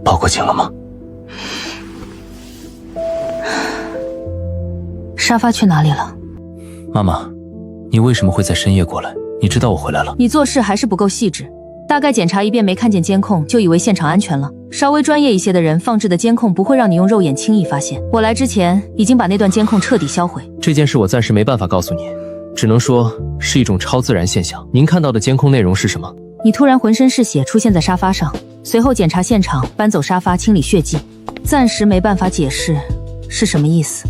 报过警了吗？沙发去哪里了？妈妈，你为什么会在深夜过来？你知道我回来了。你做事还是不够细致，大概检查一遍没看见监控，就以为现场安全了。稍微专业一些的人放置的监控不会让你用肉眼轻易发现。我来之前已经把那段监控彻底销毁。这件事我暂时没办法告诉你，只能说是一种超自然现象。您看到的监控内容是什么？你突然浑身是血出现在沙发上，随后检查现场，搬走沙发，清理血迹。暂时没办法解释是什么意思，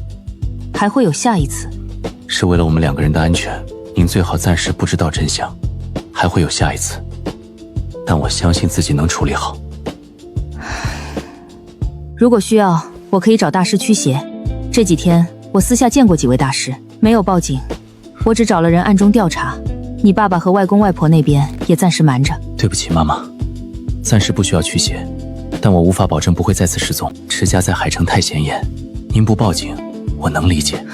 还会有下一次。是为了我们2个人的安全，您最好暂时不知道真相，还会有下一次，但我相信自己能处理好。如果需要，我可以找大师驱邪。这几天我私下见过几位大师，没有报警，我只找了人暗中调查。你爸爸和外公外婆那边也暂时瞒着。对不起妈妈，暂时不需要驱邪，但我无法保证不会再次失踪。池家在海城太显眼，您不报警我能理解。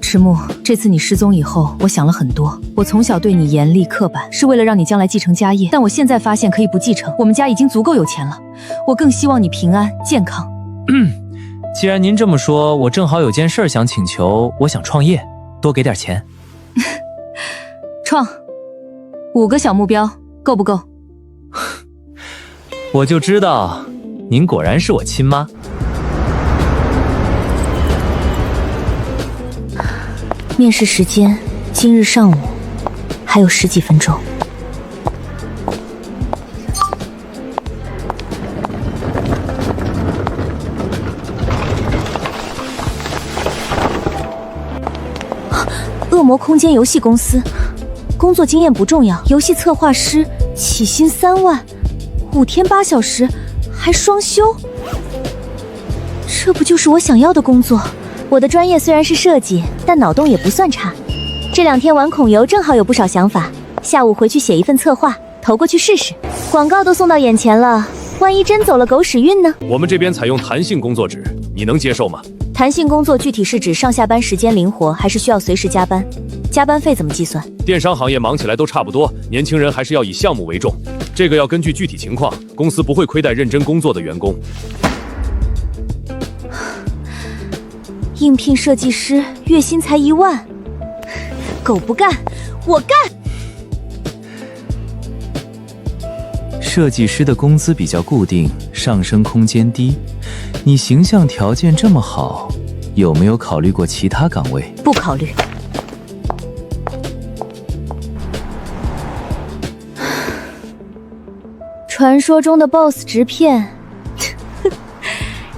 迟暮，这次你失踪以后，我想了很多。我从小对你严厉刻板，是为了让你将来继承家业，但我现在发现可以不继承，我们家已经足够有钱了。我更希望你平安健康。既然您这么说，我正好有件事想请求，我想创业，多给点钱。创5个小目标，够不够？我就知道，您果然是我亲妈。面试时间今日上午，还有10几分钟。恶魔空间游戏公司，工作经验不重要，游戏策划师，起薪3万，5天8小时，还双休。这不就是我想要的工作？我的专业虽然是设计，但脑洞也不算差。这2天玩孔游正好有不少想法，下午回去写一份策划，投过去试试。广告都送到眼前了，万一真走了狗屎运呢？我们这边采用弹性工作制，你能接受吗？弹性工作具体是指上下班时间灵活，还是需要随时加班？加班费怎么计算？电商行业忙起来都差不多，年轻人还是要以项目为重，这个要根据具体情况，公司不会亏待认真工作的员工。应聘设计师，月薪才1万，狗不干，我干。设计师的工资比较固定，上升空间低。你形象条件这么好，有没有考虑过其他岗位？不考虑。传说中的 BOSS 直片，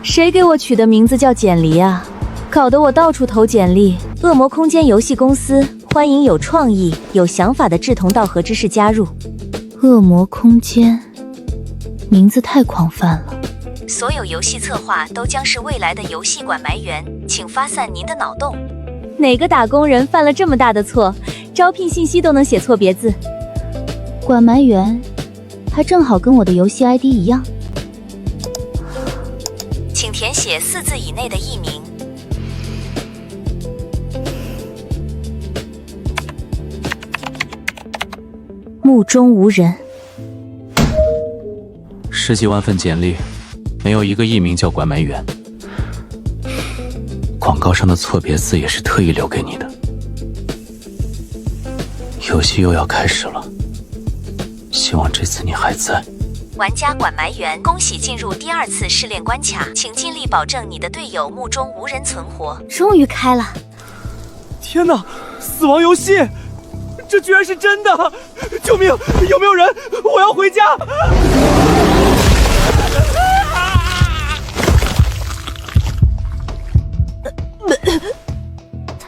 谁给我取的名字叫简离啊？搞得我到处投简历。恶魔空间游戏公司欢迎有创意、有想法的志同道合之士加入。恶魔空间，名字太广泛了。所有游戏策划都将是未来的游戏管埋员，请发散您的脑洞。哪个打工人犯了这么大的错，招聘信息都能写错别字？管埋员，还正好跟我的游戏 ID 一样。请填写4字以内的艺名。目中无人。10几万份简历，没有一个艺名叫管埋员。广告上的错别字也是特意留给你的。游戏又要开始了，希望这次你还在。玩家管埋员，恭喜进入第2次试炼关卡，请尽力保证你的队友目中无人存活。终于开了！天哪，死亡游戏，这居然是真的！救命！有没有人？我要回家！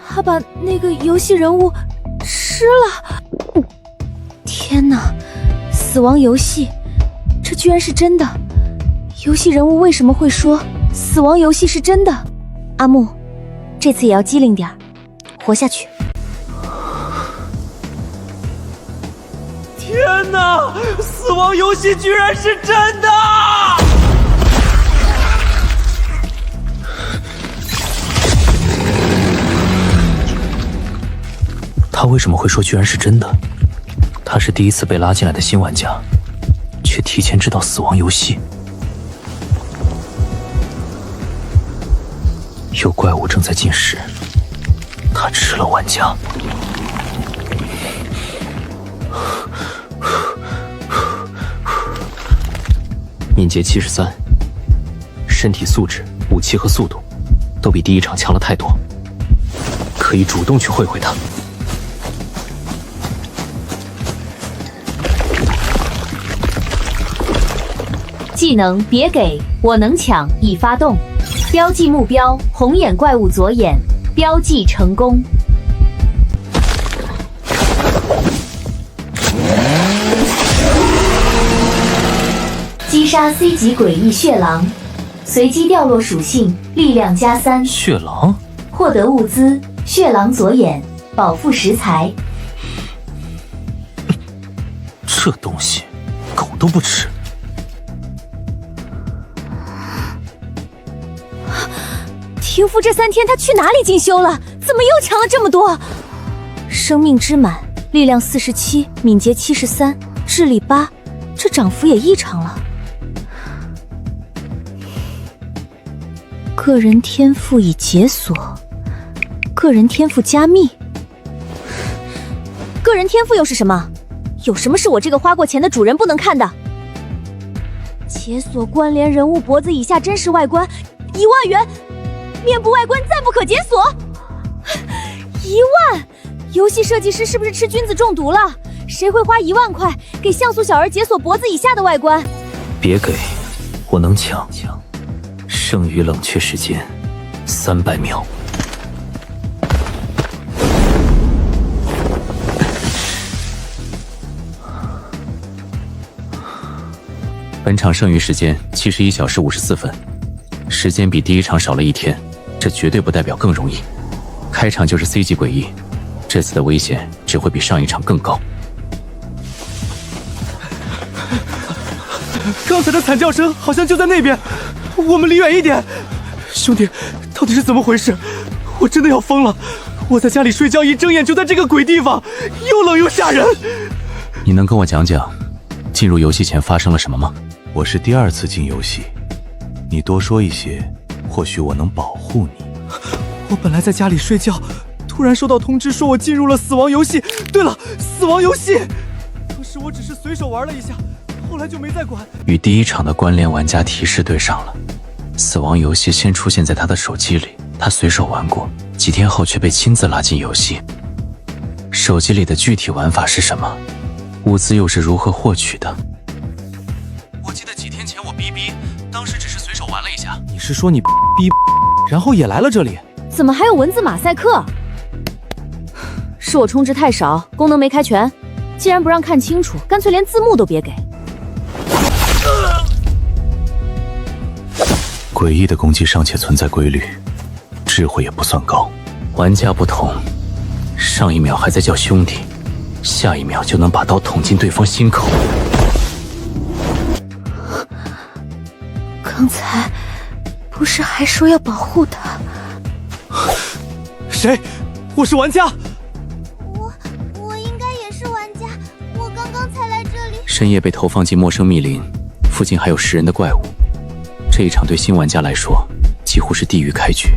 他把那个游戏人物吃了！天哪，死亡游戏，这居然是真的！游戏人物为什么会说死亡游戏是真的？阿木，这次也要机灵点，活下去！天哪，死亡游戏居然是真的！他为什么会说居然是真的？他是第一次被拉进来的新玩家，却提前知道死亡游戏。有怪物正在进食，他吃了玩家。敏捷73，身体素质、武器和速度都比第一场强了太多，可以主动去会会他。技能别给，我能抢，已发动。标记目标，红眼怪物左眼，标记成功。击杀 C 级诡异血狼，随机掉落属性，力量加3。血狼获得物资：血狼左眼，饱腹食材。这东西，狗都不吃。庭夫这3天他去哪里进修了？怎么又强了这么多？生命之满，力量47，敏捷73，智力8，这涨幅也异常了。个人天赋已解锁，个人天赋加密。个人天赋又是什么？有什么是我这个花过钱的主人不能看的？解锁关联人物脖子以下真实外观，1万元。面部外观暂不可解锁，1万！游戏设计师是不是吃君子中毒了？谁会花1万块给像素小儿解锁脖子以下的外观？别给，我能抢。剩余冷却时间300秒。本场剩余时间71小时54分，时间比第一场少了1天，这绝对不代表更容易。开场就是 C 级诡异，这次的危险只会比上一场更高。刚才的惨叫声好像就在那边，我们离远一点。兄弟，到底是怎么回事？我真的要疯了！我在家里睡觉，一睁眼就在这个鬼地方，又冷又吓人。你能跟我讲讲进入游戏前发生了什么吗？我是第2次进游戏，你多说一些，或许我能保护你。我本来在家里睡觉，突然收到通知说我进入了死亡游戏。对了，死亡游戏！当时我只是随手玩了一下，后来就没再管。与第一场的关联玩家提示对上了，死亡游戏先出现在他的手机里，他随手玩过，几天后却被亲自拉进游戏。手机里的具体玩法是什么？物资又是如何获取的？我记得几天前我逼，当时只是随手玩了一下。你是说你逼，然后也来了这里？怎么还有文字马赛克？是我充值太少，功能没开全。既然不让看清楚，干脆连字幕都别给。诡异的攻击尚且存在规律，智慧也不算高。玩家不同，上一秒还在叫兄弟，下一秒就能把刀捅进对方心口。刚才不是还说要保护他？谁？我是玩家。我应该也是玩家，我刚刚才来这里。深夜被投放进陌生密林，附近还有食人的怪物。这一场对新玩家来说，几乎是地狱开局。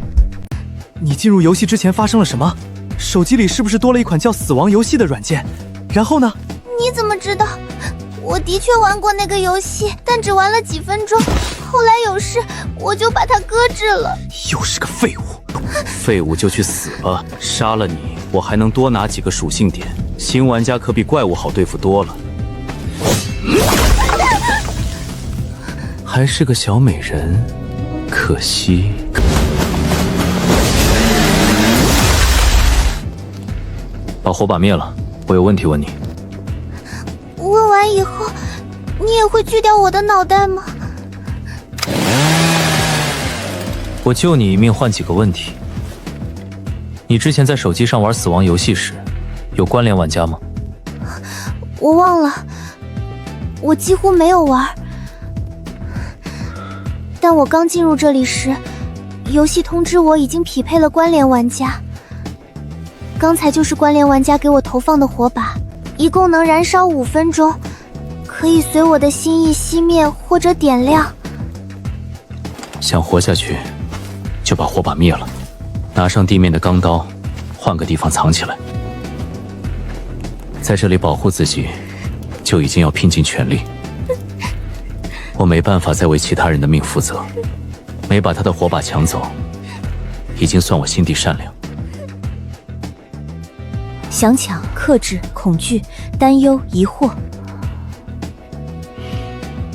你进入游戏之前发生了什么？手机里是不是多了一款叫死亡游戏的软件？然后呢？你怎么知道？我的确玩过那个游戏，但只玩了几分钟，后来有事，我就把它搁置了。又是个废物！废物就去死吧！杀了你，我还能多拿几个属性点。新玩家可比怪物好对付多了。还是个小美人，可惜。把火把灭了，我有问题问你。问完以后，你也会锯掉我的脑袋吗？我救你一命换几个问题。你之前在手机上玩死亡游戏时，有关联玩家吗？我忘了，我几乎没有玩。但我刚进入这里时，游戏通知我已经匹配了关联玩家。刚才就是关联玩家给我投放的火把，一共能燃烧5分钟，可以随我的心意熄灭或者点亮。想活下去，就把火把灭了，拿上地面的钢刀，换个地方藏起来。在这里保护自己，就已经要拼尽全力。我没办法再为其他人的命负责，没把他的火把抢走，已经算我心地善良。想抢、克制、恐惧、担忧、疑惑。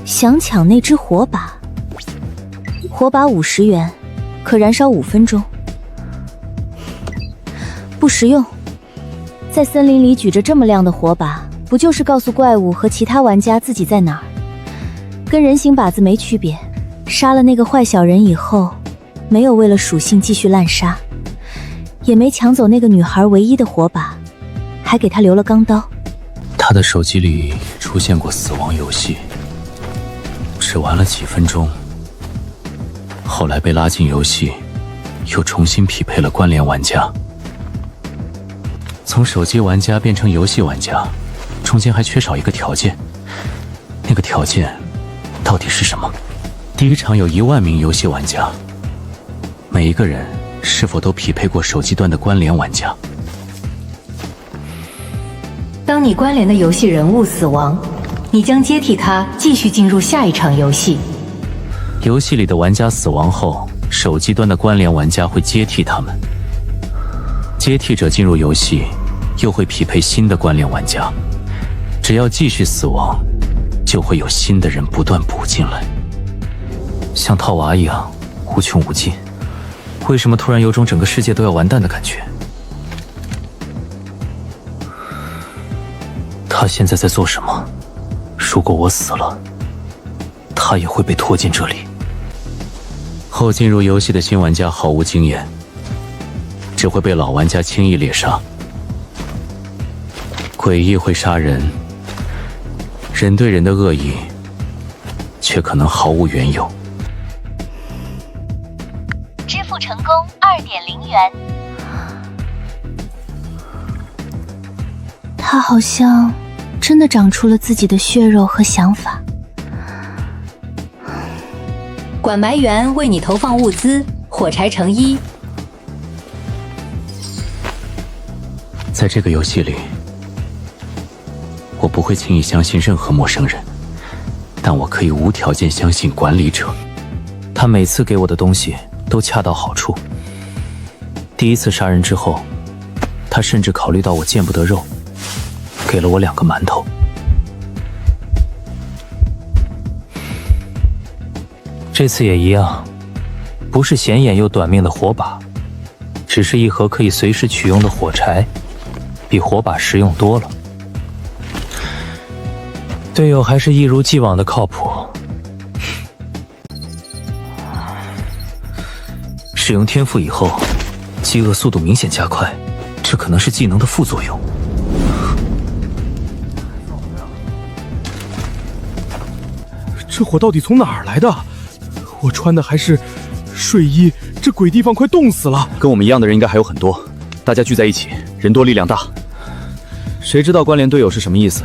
想抢那只火把，火把50元，可燃烧5分钟。不实用。在森林里举着这么亮的火把，不就是告诉怪物和其他玩家自己在哪儿？跟人形靶子没区别。杀了那个坏小人以后，没有为了属性继续滥杀，也没抢走那个女孩唯一的火把，还给她留了钢刀。他的手机里出现过死亡游戏，只玩了几分钟，后来被拉进游戏，又重新匹配了关联玩家。从手机玩家变成游戏玩家，中间还缺少一个条件，那个条件到底是什么？第一场有1万名游戏玩家，每一个人是否都匹配过手机端的关联玩家？当你关联的游戏人物死亡，你将接替他继续进入下一场游戏。游戏里的玩家死亡后，手机端的关联玩家会接替他们。接替者进入游戏，又会匹配新的关联玩家。只要继续死亡，就会有新的人不断补进来，像套娃一样无穷无尽。为什么突然有种整个世界都要完蛋的感觉？他现在在做什么？如果我死了，他也会被拖进这里。后进入游戏的新玩家毫无经验，只会被老玩家轻易猎杀。诡异会杀人，人对人的恶意却可能毫无缘由。支付成功2.0元。他好像真的长出了自己的血肉和想法。管埋员为你投放物资，火柴成1。在这个游戏里，我不会轻易相信任何陌生人，但我可以无条件相信管理者。他每次给我的东西都恰到好处。第一次杀人之后，他甚至考虑到我见不得肉，给了我2个馒头。这次也一样，不是显眼又短命的火把，只是一盒可以随时取用的火柴，比火把实用多了。队友还是一如既往的靠谱。使用天赋以后，饥饿速度明显加快，这可能是技能的副作用。这火到底从哪儿来的？我穿的还是睡衣，这鬼地方快冻死了。跟我们一样的人应该还有很多，大家聚在一起，人多力量大。谁知道关联队友是什么意思？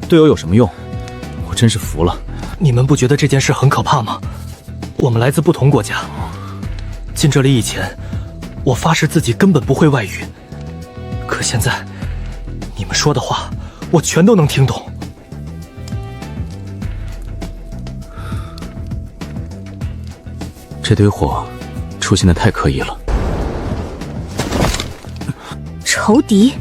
队友有什么用？我真是服了。你们不觉得这件事很可怕吗？我们来自不同国家，进这里以前，我发誓自己根本不会外语。可现在，你们说的话，我全都能听懂。这堆火出现的太刻意了。仇敌，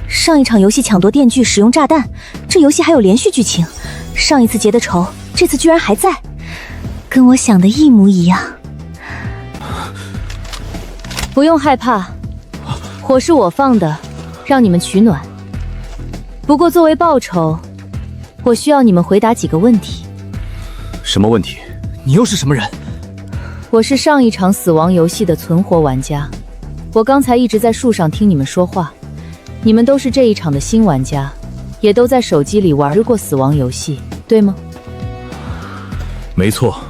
上一场游戏抢夺电锯使用炸弹，这游戏还有连续剧情。上一次结的仇，这次居然还在，跟我想的一模一样。不用害怕，火是我放的，让你们取暖。不过作为报酬，我需要你们回答几个问题。什么问题？你又是什么人？我是上一场死亡游戏的存活玩家，我刚才一直在树上听你们说话。你们都是这一场的新玩家，也都在手机里玩过死亡游戏，对吗？没错。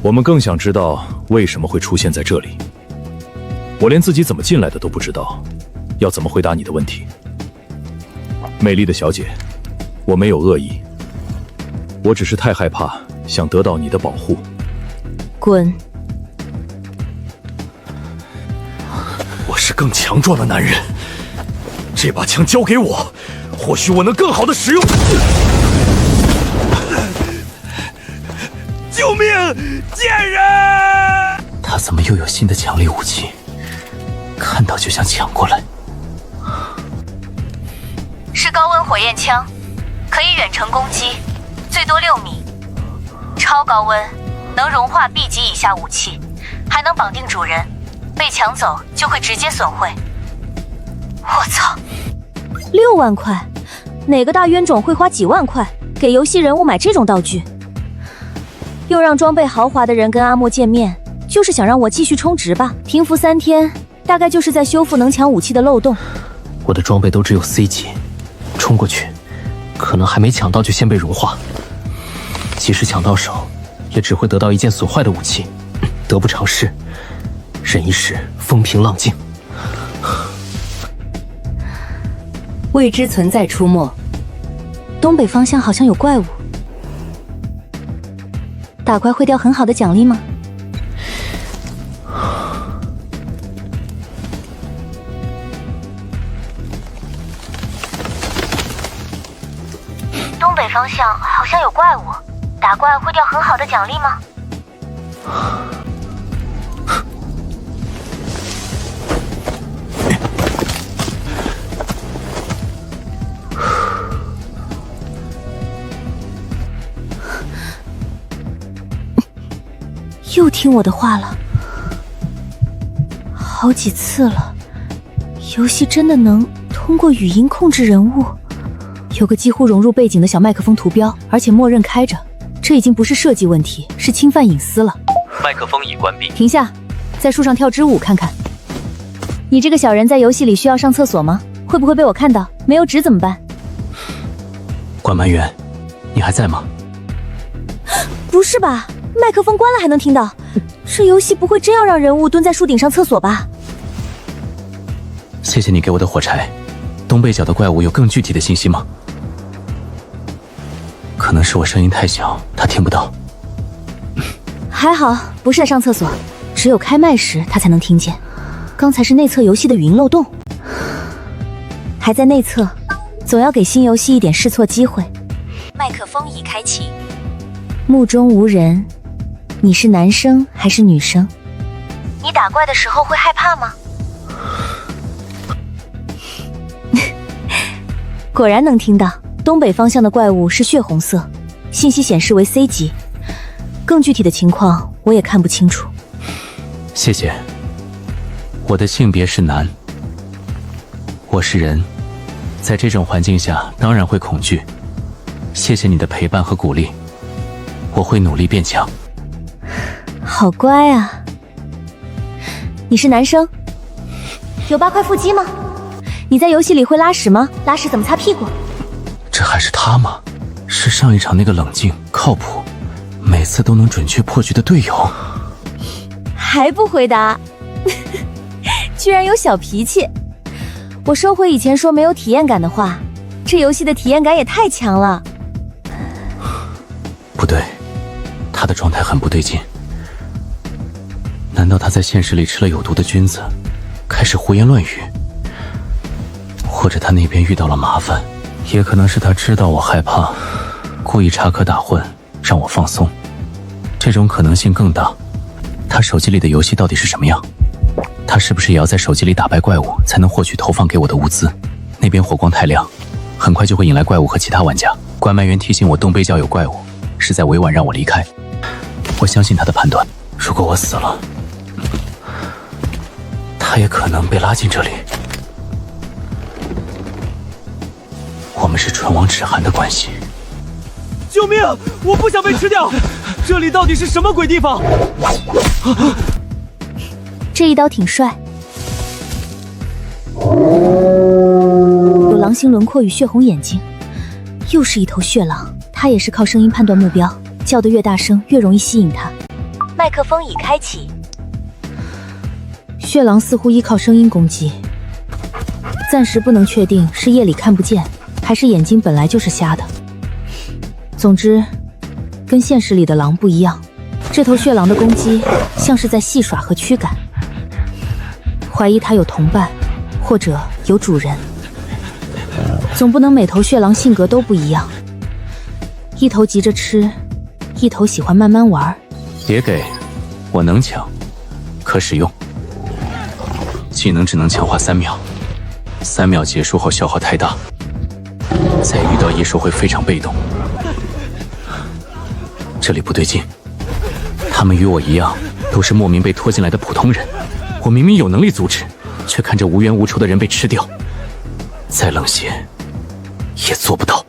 我们更想知道为什么会出现在这里。我连自己怎么进来的都不知道，要怎么回答你的问题？美丽的小姐，我没有恶意，我只是太害怕，想得到你的保护。滚！我是更强壮的男人，这把枪交给我，或许我能更好的使用。救命！贱人！他怎么又有新的强力武器？看到就想抢过来。是高温火焰枪，可以远程攻击，最多6米。超高温，能融化 B 级以下武器，还能绑定主人，被抢走就会直接损毁。我操！6万块，哪个大冤种会花几万块给游戏人物买这种道具？又让装备豪华的人跟阿莫见面，就是想让我继续充值吧？停服3天，大概就是在修复能抢武器的漏洞。我的装备都只有 C 级，冲过去，可能还没抢到就先被融化。即使抢到手，也只会得到一件损坏的武器，得不偿失。忍一时，风平浪静。未知存在出没，东北方向好像有怪物。打怪会掉很好的奖励吗？东北方向好像有怪物，打怪会掉很好的奖励吗？听我的话了，好几次了。游戏真的能通过语音控制人物？有个几乎融入背景的小麦克风图标，而且默认开着，这已经不是设计问题，是侵犯隐私了。麦克风已关闭。停下，在树上跳支舞看看。你这个小人在游戏里需要上厕所吗？会不会被我看到？没有纸怎么办？管埋员，你还在吗？不是吧，麦克风关了还能听到？这游戏不会真要让人物蹲在树顶上厕所吧？谢谢你给我的火柴。东北角的怪物有更具体的信息吗？可能是我声音太小，他听不到。还好不是在上厕所，只有开麦时他才能听见。刚才是内测游戏的语音漏洞，还在内测，总要给新游戏一点试错机会。麦克风已开启，目中无人。你是男生还是女生？你打怪的时候会害怕吗？果然能听到。东北方向的怪物是血红色，信息显示为 C 级，更具体的情况我也看不清楚。谢谢。我的性别是男，我是人，在这种环境下当然会恐惧。谢谢你的陪伴和鼓励，我会努力变强。好乖啊。你是男生？有8块腹肌吗？你在游戏里会拉屎吗？拉屎怎么擦屁股？这还是他吗？是上一场那个冷静、靠谱，每次都能准确破局的队友。还不回答？居然有小脾气！我收回以前说没有体验感的话，这游戏的体验感也太强了。不对，他的状态很不对劲。难道他在现实里吃了有毒的菌子，开始胡言乱语？或者他那边遇到了麻烦？也可能是他知道我害怕，故意插科打诨，让我放松。这种可能性更大。他手机里的游戏到底是什么样？他是不是也要在手机里打败怪物，才能获取投放给我的物资？那边火光太亮，很快就会引来怪物和其他玩家。关埋员提醒我东北角有怪物，是在委婉让我离开。我相信他的判断。如果我死了，他也可能被拉进这里。我们是唇亡齿寒的关系。救命！我不想被吃掉！这里到底是什么鬼地方？这一刀挺帅，有狼形轮廓与血红眼睛，又是一头血狼。它也是靠声音判断目标，叫得越大声越容易吸引它。麦克风已开启。血狼似乎依靠声音攻击，暂时不能确定是夜里看不见，还是眼睛本来就是瞎的。总之，跟现实里的狼不一样，这头血狼的攻击像是在戏耍和驱赶。怀疑它有同伴，或者有主人。总不能每头血狼性格都不一样，一头急着吃，一头喜欢慢慢玩。别给，我能抢，可使用。技能只能强化3秒，3秒结束后消耗太大，再遇到异兽会非常被动。这里不对劲，他们与我一样，都是莫名被拖进来的普通人。我明明有能力阻止，却看着无冤无仇的人被吃掉，再冷血也做不到。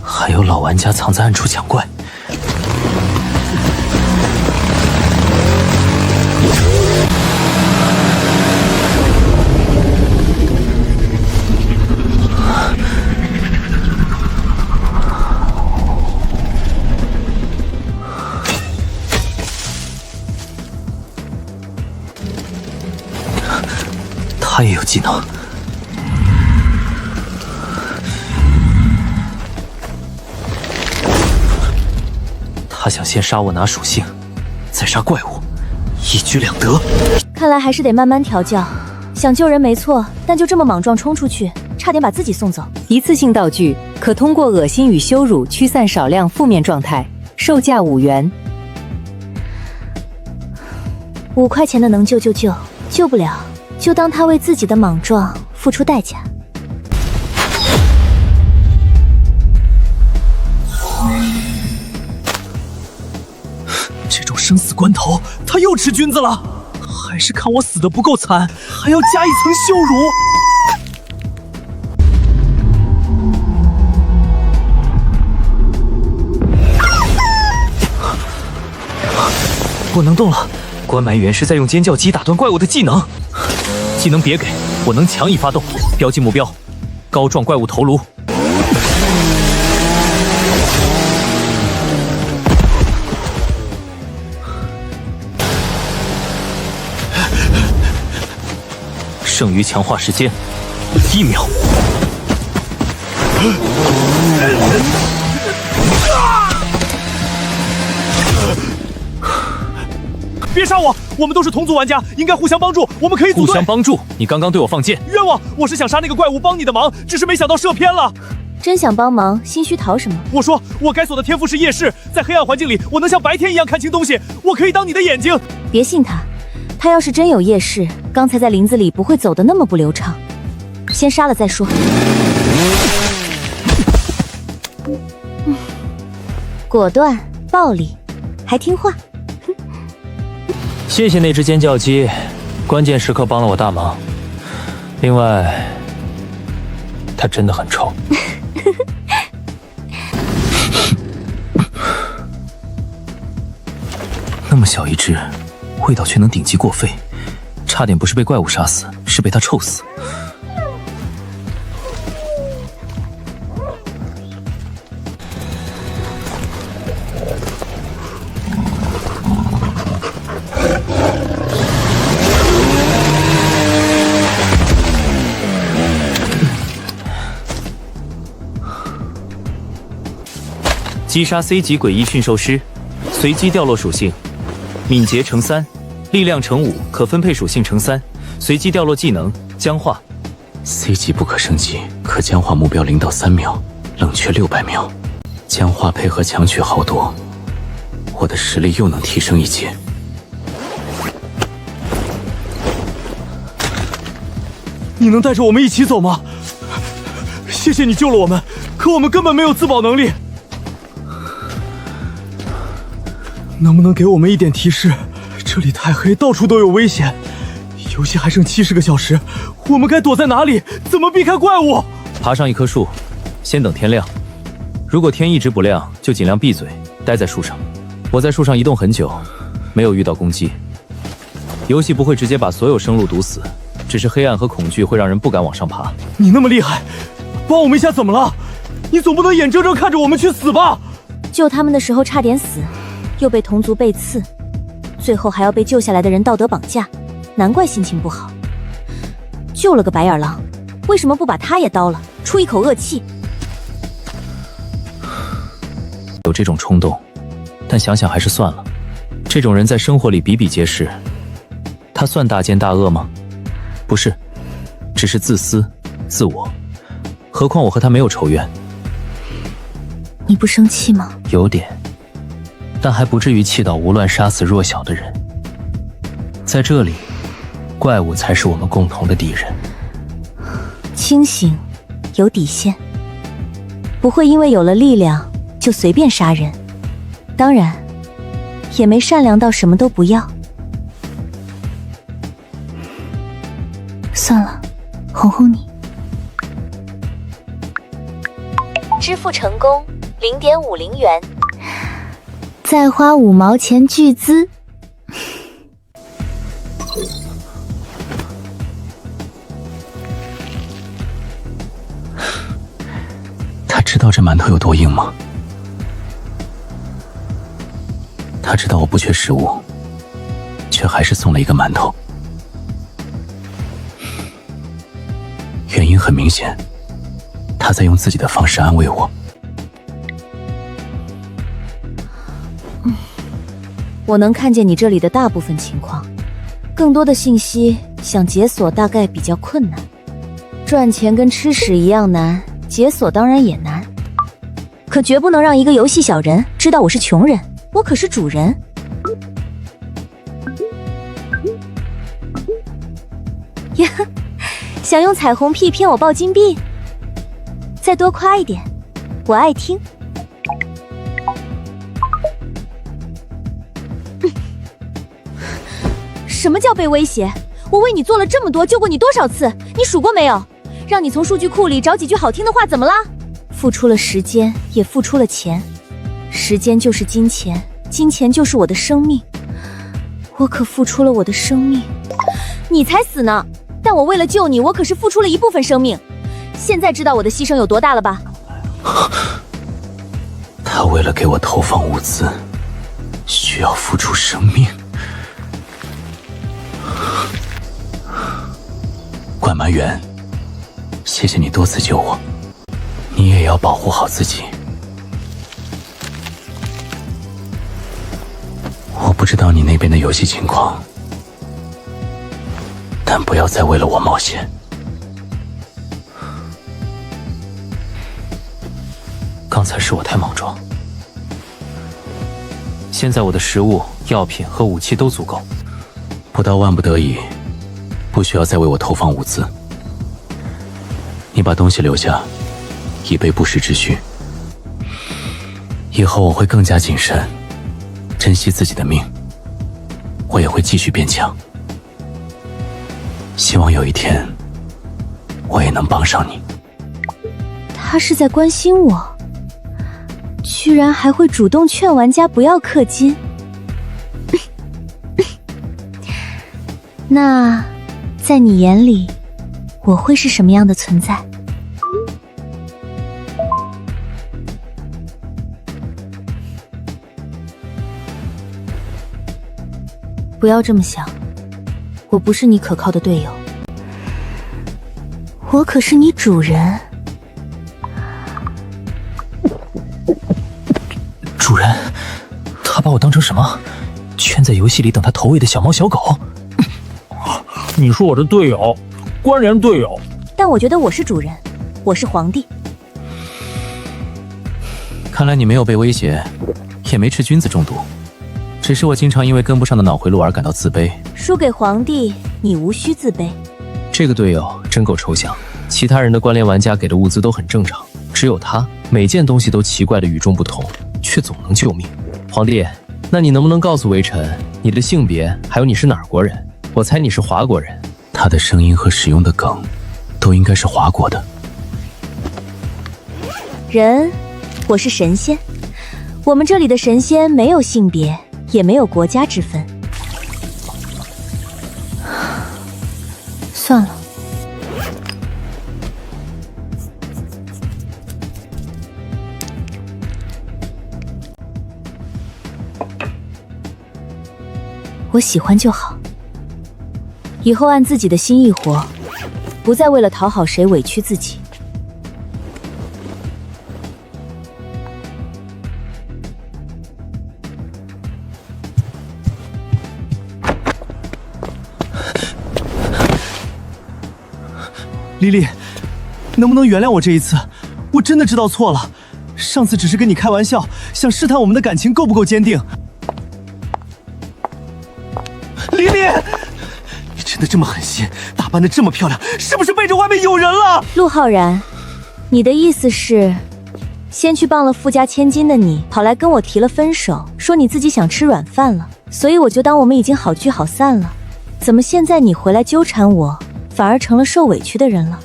还有老玩家藏在暗处抢怪，他也有技能。他想先杀我拿属性，再杀怪物，一举两得。看来还是得慢慢调教。想救人没错，但就这么莽撞冲出去，差点把自己送走。一次性道具可通过恶心与羞辱驱散少量负面状态，售价5元。5块钱的能救就救，救不了就当他为自己的莽撞付出代价。这种生死关头，他又吃君子了，还是看我死得不够惨，还要加一层羞辱。我能动了，关埋元是在用尖叫击打断怪物的技能。技能别给，我能强一发动，标记目标，高撞怪物头颅。剩余强化时间1秒。别杀我！我们都是同族玩家，应该互相帮助。我们可以组队。互相帮助？你刚刚对我放箭，冤枉！我是想杀那个怪物，帮你的忙，只是没想到射偏了。真想帮忙，心虚逃什么？我说，我该锁的天赋是夜视，在黑暗环境里，我能像白天一样看清东西。我可以当你的眼睛。别信他，他要是真有夜视，刚才在林子里不会走得那么不流畅。先杀了再说。果断、暴力，还听话。谢谢那只尖叫鸡，关键时刻帮了我大忙。另外，它真的很臭。那么小一只，味道却能顶级过肺，差点不是被怪物杀死，是被它臭死。击杀 C 级诡异驯兽师，随机掉落属性：敏捷乘3，力量乘5，可分配属性乘3，随机掉落技能僵化。C 级不可升级，可僵化目标0到3秒，冷却600秒。僵化配合强取豪夺，我的实力又能提升一阶。你能带着我们一起走吗？谢谢你救了我们，可我们根本没有自保能力。能不能给我们一点提示？这里太黑，到处都有危险。游戏还剩70个小时，我们该躲在哪里？怎么避开怪物？爬上一棵树，先等天亮。如果天一直不亮，就尽量闭嘴，待在树上。我在树上移动很久，没有遇到攻击。游戏不会直接把所有生路堵死，只是黑暗和恐惧会让人不敢往上爬。你那么厉害，帮我们一下怎么了？你总不能眼睁睁看着我们去死吧？救他们的时候差点死，又被同族背刺，最后还要被救下来的人道德绑架，难怪心情不好。救了个白眼狼，为什么不把他也刀了，出一口恶气？有这种冲动，但想想还是算了。这种人在生活里比比皆是，他算大奸大恶吗？不是，只是自私、自我。何况我和他没有仇怨。你不生气吗？有点，但还不至于气到无乱杀死弱小的人。在这里，怪物才是我们共同的敌人。清醒，有底线，不会因为有了力量就随便杀人，当然，也没善良到什么都不要。算了，哄哄你。支付成功，0.50元。再花5毛钱巨资。他知道这馒头有多硬吗？他知道我不缺食物，却还是送了一个馒头。原因很明显，他在用自己的方式安慰我。我能看见你这里的大部分情况，更多的信息想解锁大概比较困难。赚钱跟吃屎一样难，解锁当然也难。可绝不能让一个游戏小人知道我是穷人，我可是主人。呀，想用彩虹屁骗我爆金币？再多夸一点，我爱听。什么叫被威胁？我为你做了这么多，救过你多少次？你数过没有？让你从数据库里找几句好听的话，怎么了？付出了时间，也付出了钱。时间就是金钱，金钱就是我的生命。我可付出了我的生命。你才死呢！但我为了救你，我可是付出了一部分生命。现在知道我的牺牲有多大了吧？他为了给我投放物资，需要付出生命。管埋员，谢谢你多次救我，你也要保护好自己。我不知道你那边的游戏情况，但不要再为了我冒险。刚才是我太莽撞，现在我的食物、药品和武器都足够，不到万不得已，不需要再为我投放物资。你把东西留下，以备不时之需。以后我会更加谨慎，珍惜自己的命。我也会继续变强。希望有一天，我也能帮上你。他是在关心我，居然还会主动劝玩家不要氪金。那在你眼里，我会是什么样的存在？不要这么想，我不是你可靠的队友，我可是你主人。主人，他把我当成什么？圈在游戏里等他投喂的小猫小狗？你是我的队友，关联队友。但我觉得我是主人，我是皇帝。看来你没有被威胁，也没吃菌子中毒，只是我经常因为跟不上的脑回路而感到自卑。输给皇帝，你无需自卑。这个队友真够抽象，其他人的关联玩家给的物资都很正常，只有他每件东西都奇怪的与众不同，却总能救命。皇帝，那你能不能告诉微臣你的性别，还有你是哪儿国人？我猜你是华国人。他的声音和使用的梗都应该是华国的。人，我是神仙。我们这里的神仙没有性别，也没有国家之分。算了。我喜欢就好，以后按自己的心意活，不再为了讨好谁委屈自己。莉莉，能不能原谅我这一次？我真的知道错了，上次只是跟你开玩笑，想试探我们的感情够不够坚定。莉莉，你真的这么狠心，打扮得这么漂亮，是不是背着外面有人了？陆浩然，你的意思是，先去傍了富家千金的你，跑来跟我提了分手，说你自己想吃软饭了，所以我就当我们已经好聚好散了。怎么现在你回来纠缠我，反而成了受委屈的人了？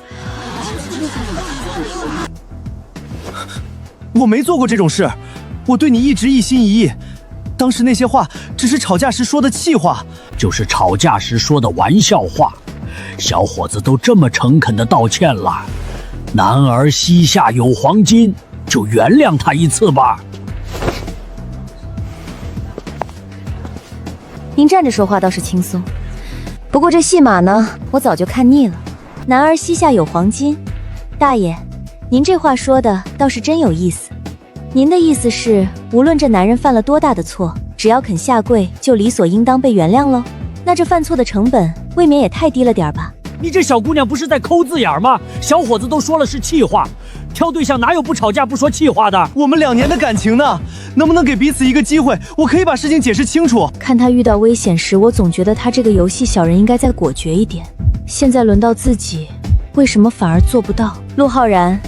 我没做过这种事，我对你一直一心一意。当时那些话只是吵架时说的气话，就是吵架时说的玩笑话。小伙子都这么诚恳的道歉了，男儿膝下有黄金，就原谅他一次吧。您站着说话倒是轻松，不过这戏码呢，我早就看腻了。男儿膝下有黄金，大爷，您这话说的倒是真有意思。您的意思是，无论这男人犯了多大的错，只要肯下跪，就理所应当被原谅喽？那这犯错的成本未免也太低了点吧？你这小姑娘不是在抠字眼吗？小伙子都说了是气话，挑对象哪有不吵架不说气话的？我们2年的感情呢？能不能给彼此一个机会？我可以把事情解释清楚。看他遇到危险时，我总觉得他这个游戏小人应该再果决一点。现在轮到自己，为什么反而做不到？陆浩然，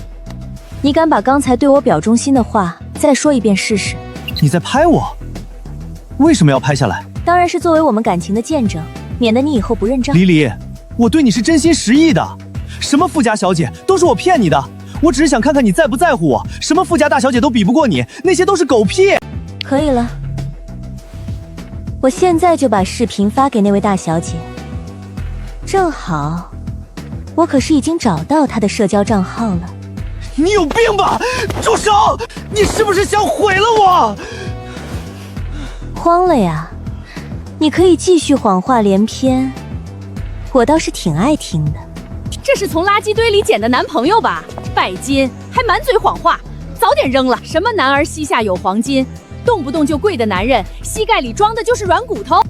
你敢把刚才对我表忠心的话再说一遍试试？你在拍我？为什么要拍下来？当然是作为我们感情的见证，免得你以后不认账。李李，我对你是真心实意的，什么富家小姐都是我骗你的。我只是想看看你在不在乎我，什么富家大小姐都比不过你，那些都是狗屁。可以了，我现在就把视频发给那位大小姐。正好，我可是已经找到她的社交账号了。你有病吧？住手！你是不是想毁了我？慌了呀？你可以继续谎话连篇，我倒是挺爱听的。这是从垃圾堆里捡的男朋友吧？拜金，还满嘴谎话，早点扔了。什么男儿膝下有黄金，动不动就跪的男人，膝盖里装的就是软骨头。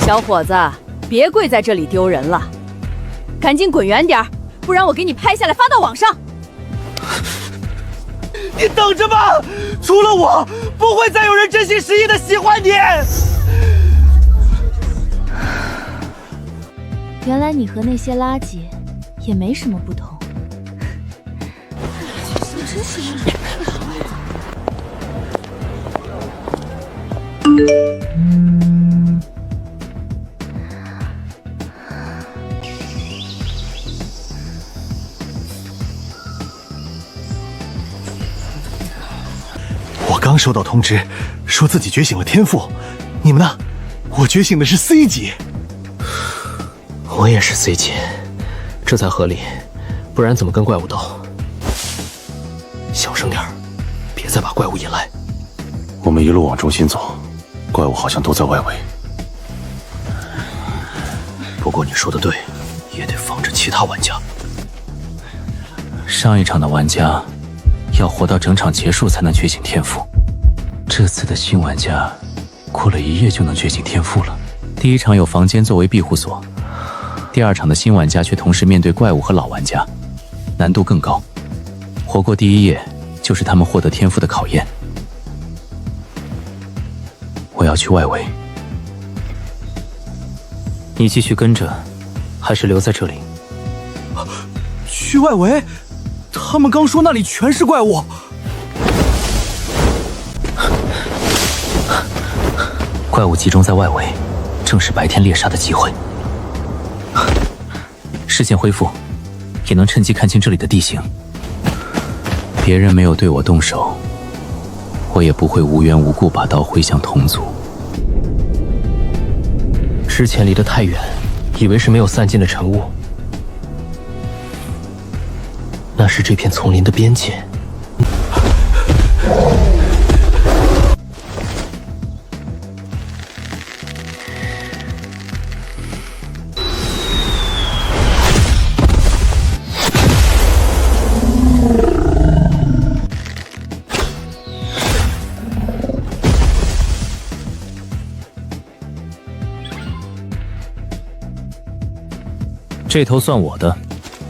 小伙子，别跪在这里丢人了，赶紧滚远点，不然我给你拍下来发到网上。你等着吧，除了我，不会再有人真心实意的喜欢你。原来你和那些垃圾也没什么不同。我刚收到通知，说自己觉醒了天赋，你们呢？我觉醒的是 C 级。我也是 C 级，这才合理，不然怎么跟怪物斗？小声点儿，别再把怪物引来。我们一路往中心走，怪物好像都在外围。不过你说的对，也得防着其他玩家。上一场的玩家要活到整场结束才能觉醒天赋，这次的新玩家过了1夜就能觉醒天赋了。第一场有房间作为庇护所，第2场的新玩家却同时面对怪物和老玩家，难度更高。活过第1夜就是他们获得天赋的考验。我要去外围，你继续跟着，还是留在这里？去外围？他们刚说那里全是怪物。怪物集中在外围，正是白天猎杀的机会。视线恢复，也能趁机看清这里的地形。别人没有对我动手，我也不会无缘无故把刀挥向同族。之前离得太远，以为是没有散尽的晨雾，那是这片丛林的边界。这头算我的。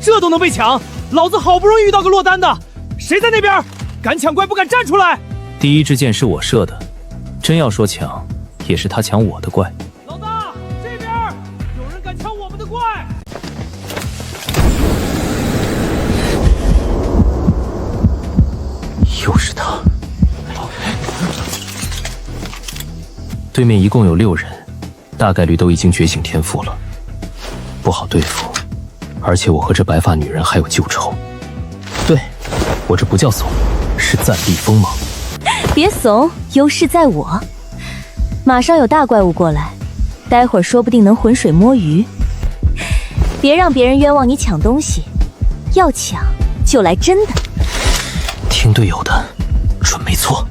这都能被抢，老子好不容易遇到个落单的，谁在那边？敢抢怪不敢站出来！第一支箭是我射的，真要说抢，也是他抢我的怪。老大，这边有人敢抢我们的怪！又是他。对面一共有6人，大概率都已经觉醒天赋了，不好对付。而且我和这白发女人还有旧仇。对，我这不叫怂，是暂避锋芒。别怂，优势在我。马上有大怪物过来，待会儿说不定能浑水摸鱼。别让别人冤枉你抢东西，要抢就来真的。听队友的，准没错。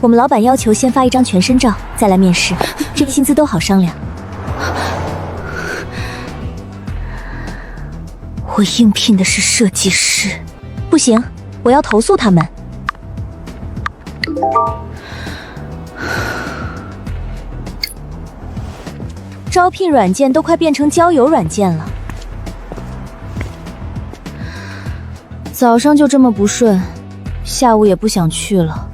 我们老板要求先发一张全身照，再来面试，这薪资都好商量。我应聘的是设计师，不行，我要投诉他们。招聘软件都快变成交友软件了。早上就这么不顺，下午也不想去了。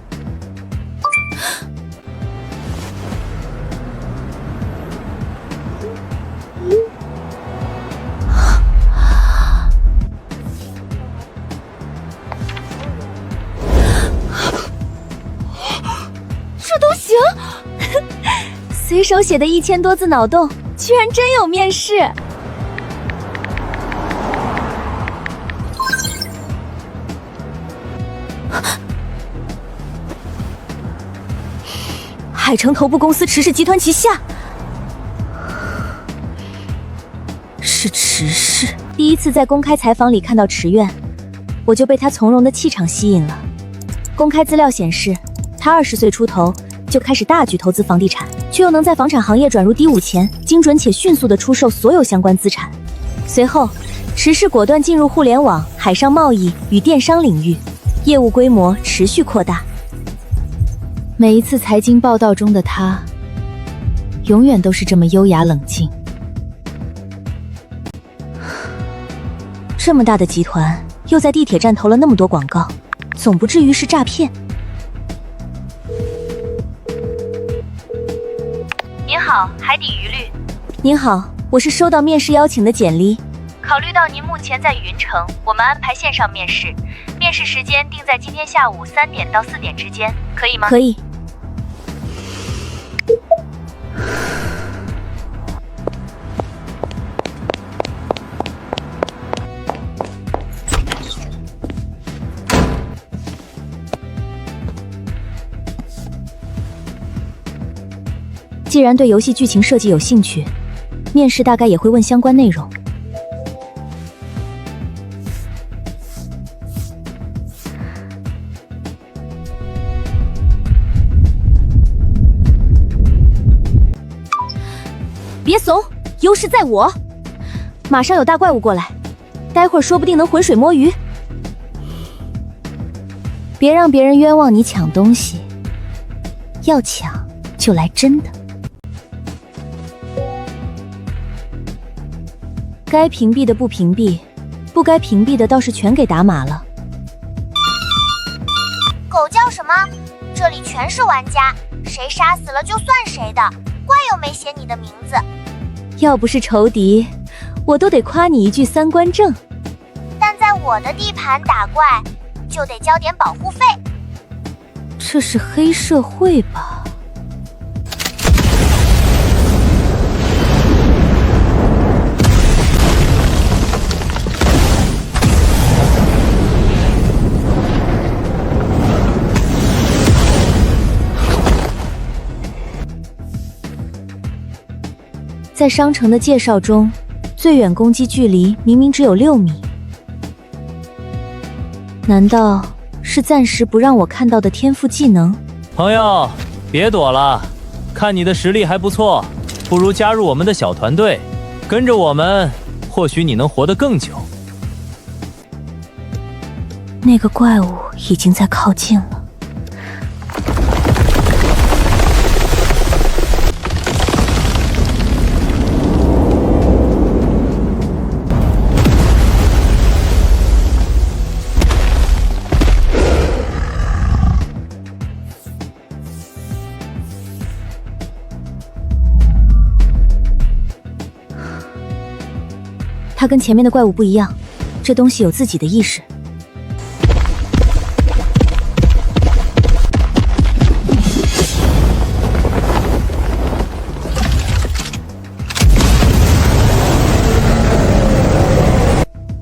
这都行？随手写的1000多字脑洞，居然真有面试！海城头部公司池氏集团旗下，是池氏。第一次在公开采访里看到池院，我就被他从容的气场吸引了。公开资料显示，他20岁出头就开始大举投资房地产，却又能在房产行业转入低5钱，精准且迅速地出售所有相关资产。随后，池氏果断进入互联网、海上贸易与电商领域，业务规模持续扩大。每一次财经报道中的他，永远都是这么优雅冷静。这么大的集团，又在地铁站投了那么多广告，总不至于是诈骗。您好，海底鱼绿。您好，我是收到面试邀请的简历。考虑到您目前在云城，我们安排线上面试，面试时间定在今天下午3点到4点之间，可以吗？可以。既然对游戏剧情设计有兴趣，面试大概也会问相关内容。别怂，优势在我。马上有大怪物过来，待会儿说不定能浑水摸鱼。别让别人冤枉你抢东西，要抢就来真的。该屏蔽的不屏蔽，不该屏蔽的倒是全给打码了。狗叫什么？这里全是玩家，谁杀死了就算谁的，怪又没写你的名字。要不是仇敌，我都得夸你一句3观正。但在我的地盘打怪，就得交点保护费。这是黑社会吧？在商城的介绍中，最远攻击距离明明只有6米，难道是暂时不让我看到的天赋技能？朋友，别躲了，看你的实力还不错，不如加入我们的小团队，跟着我们，或许你能活得更久。那个怪物已经在靠近了。它跟前面的怪物不一样，这东西有自己的意识。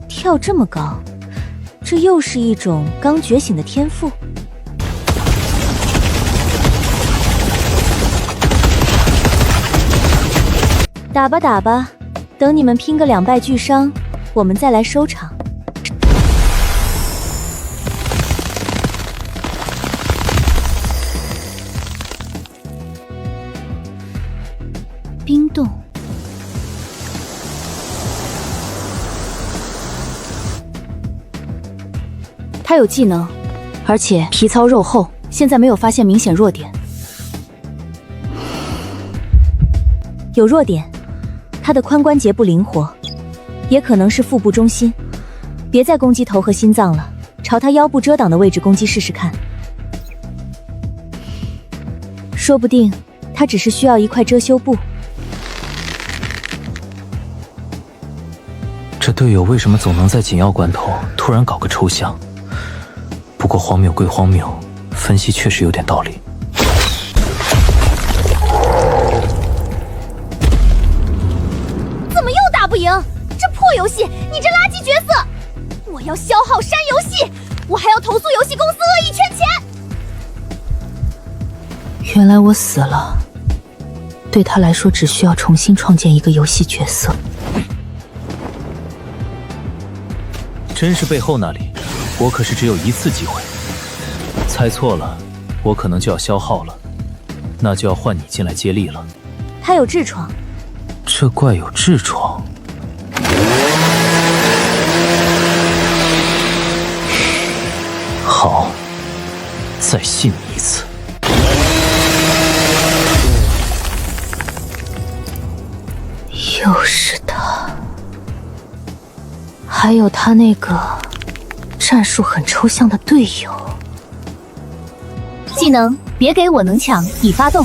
跳这么高，这又是一种刚觉醒的天赋。打吧打吧。等你们拼个2败俱伤，我们再来收场。冰冻，他有技能，而且皮糙肉厚，现在没有发现明显弱点。有弱点，他的髋关节不灵活，也可能是腹部中心。别再攻击头和心脏了，朝他腰部遮挡的位置攻击试试看。说不定他只是需要一块遮羞布。这队友为什么总能在紧要关头突然搞个抽象？不过荒谬归荒谬，分析确实有点道理。怎么又打不赢？这破游戏，你这垃圾角色！我要消耗删游戏，我还要投诉游戏公司恶意圈钱。原来我死了，对他来说只需要重新创建一个游戏角色。真是背后那里，我可是只有一次机会。猜错了，我可能就要消耗了，那就要换你进来接力了。他有痔疮，这怪有痔疮。好，再信你一次。又是他，还有他那个战术很抽象的队友。技能别给我能抢，已发动。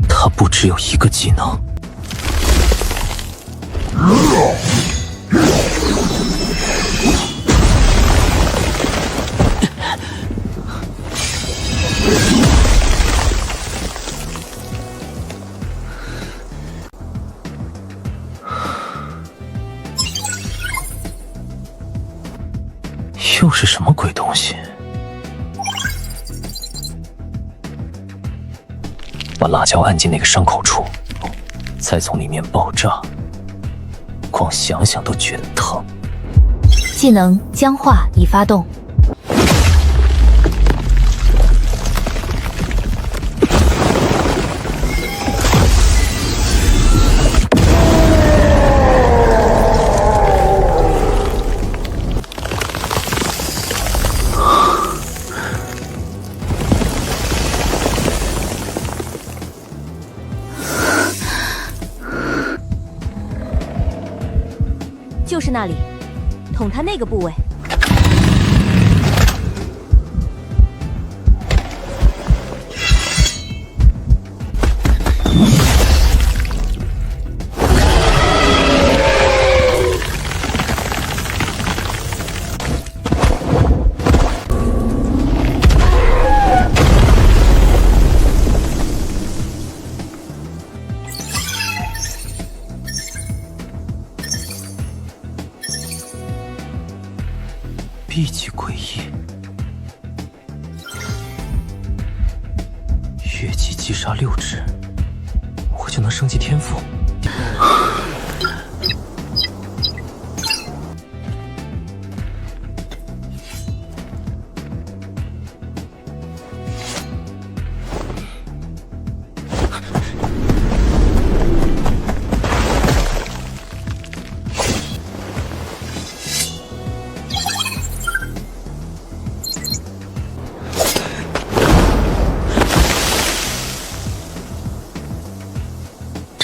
他不只有一个技能。又是什么鬼东西？把辣椒按进那个伤口处，再从里面爆炸，光想想都觉得疼。技能僵化已发动。就是那里，捅他那个部位。秘籍诡异，越级击杀6只，我就能升级天赋。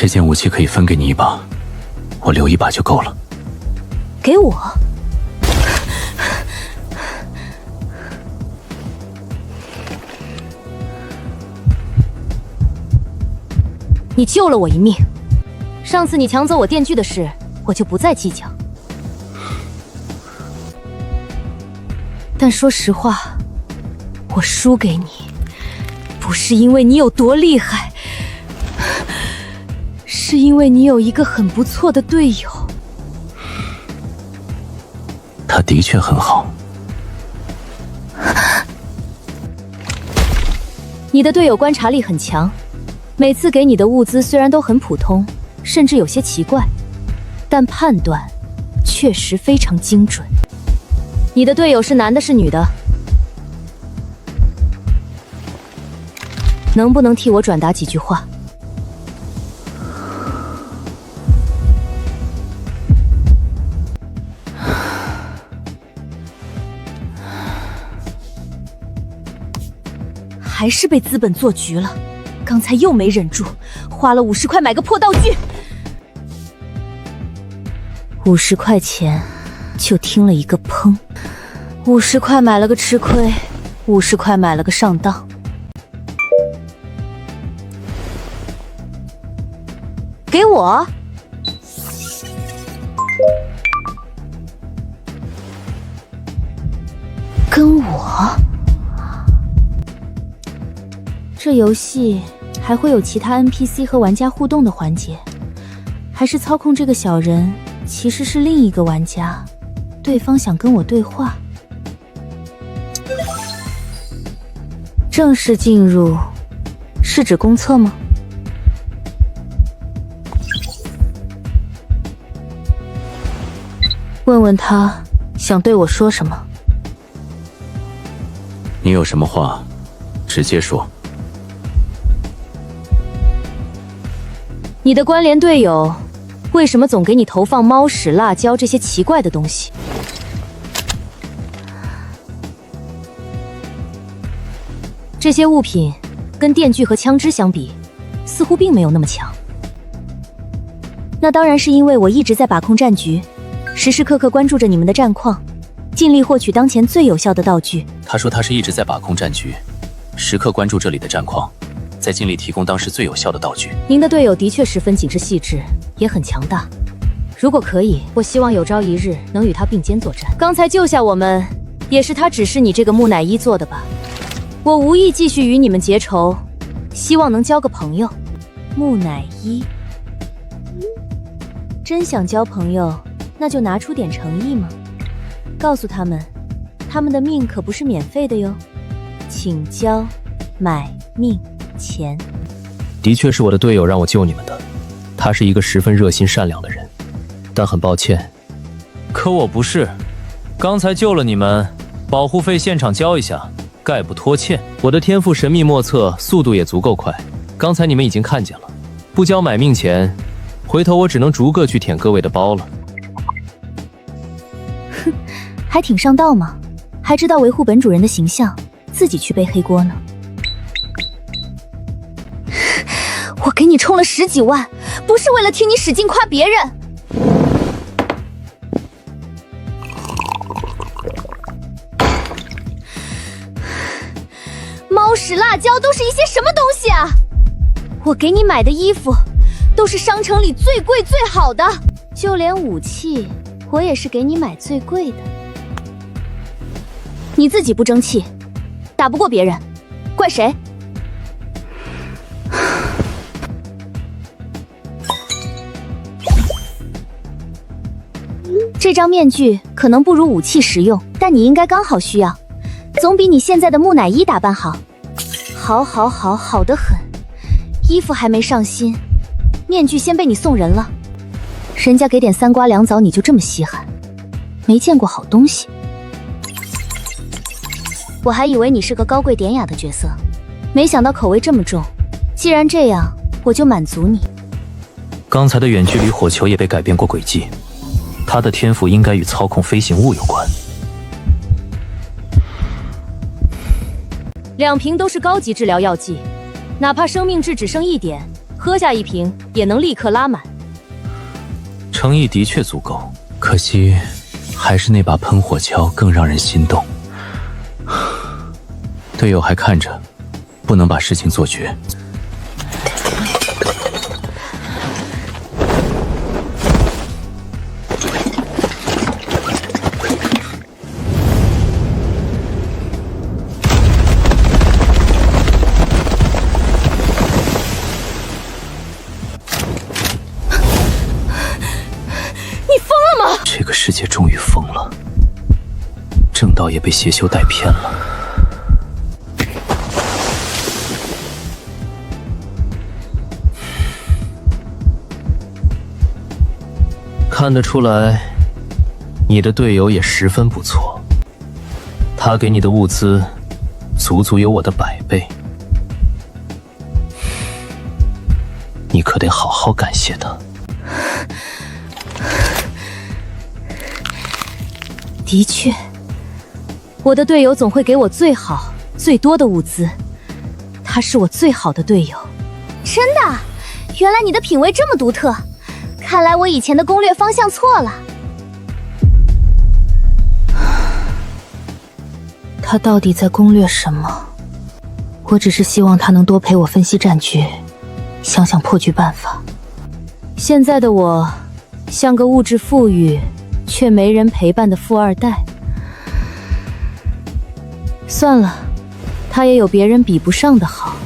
这件武器可以分给你一把，我留一把就够了。给我？你救了我一命，上次你抢走我电锯的事，我就不再计较。但说实话，我输给你，不是因为你有多厉害，是因为你有一个很不错的队友。他的确很好。你的队友观察力很强，每次给你的物资虽然都很普通，甚至有些奇怪，但判断确实非常精准。你的队友是男的是女的？能不能替我转达几句话？还是被资本做局了，刚才又没忍住，花了50块买个破道具。50块钱就听了一个砰，50块买了个吃亏，50块买了个上当。给我！跟我？这游戏还会有其他 NPC 和玩家互动的环节，还是操控这个小人其实是另一个玩家，对方想跟我对话。正式进入是指公测吗？问问他想对我说什么。你有什么话，直接说。你的关联队友为什么总给你投放猫屎、辣椒这些奇怪的东西？这些物品跟电锯和枪支相比，似乎并没有那么强。那当然是因为我一直在把控战局，时时刻刻关注着你们的战况，尽力获取当前最有效的道具。他说他是一直在把控战局，时刻关注这里的战况，在尽力提供当时最有效的道具。您的队友的确十分紧致细致，也很强大。如果可以，我希望有朝一日能与他并肩作战。刚才救下我们，也是他指示你这个木乃伊做的吧？我无意继续与你们结仇，希望能交个朋友。木乃伊，真想交朋友，那就拿出点诚意嘛。告诉他们，他们的命可不是免费的哟，请交买命钱。的确是我的队友让我救你们的，他是一个十分热心善良的人，但很抱歉，可我不是。刚才救了你们，保护费现场交一下，概不拖欠。我的天赋神秘莫测，速度也足够快，刚才你们已经看见了。不交买命钱，回头我只能逐个去舔各位的包了。哼，还挺上道嘛，还知道维护本主人的形象，自己去背黑锅呢。我给你充了10几万，不是为了听你使劲夸别人。猫屎、辣椒都是一些什么东西啊？我给你买的衣服都是商城里最贵最好的，就连武器我也是给你买最贵的。你自己不争气，打不过别人，怪谁？这张面具可能不如武器实用，但你应该刚好需要，总比你现在的木乃伊打扮好。好得很。衣服还没上新，面具先被你送人了。人家给点3瓜2枣，你就这么稀罕？没见过好东西。我还以为你是个高贵典雅的角色，没想到口味这么重。既然这样，我就满足你。刚才的远距离火球也被改变过轨迹，他的天赋应该与操控飞行物有关。2瓶都是高级治疗药剂，哪怕生命值只剩1点，喝下1瓶也能立刻拉满。诚意的确足够，可惜还是那把喷火锹更让人心动。队友还看着，不能把事情做绝。这个世界终于疯了，正道也被邪修带偏了。看得出来，你的队友也十分不错，他给你的物资足足有我的100倍。你可得好好感谢他。的确，我的队友总会给我最好、最多的物资，他是我最好的队友。真的？原来你的品味这么独特，看来我以前的攻略方向错了。他到底在攻略什么？我只是希望他能多陪我分析战局，想想破局办法。现在的我，像个物质富裕却没人陪伴的富二代。算了，他也有别人比不上的好。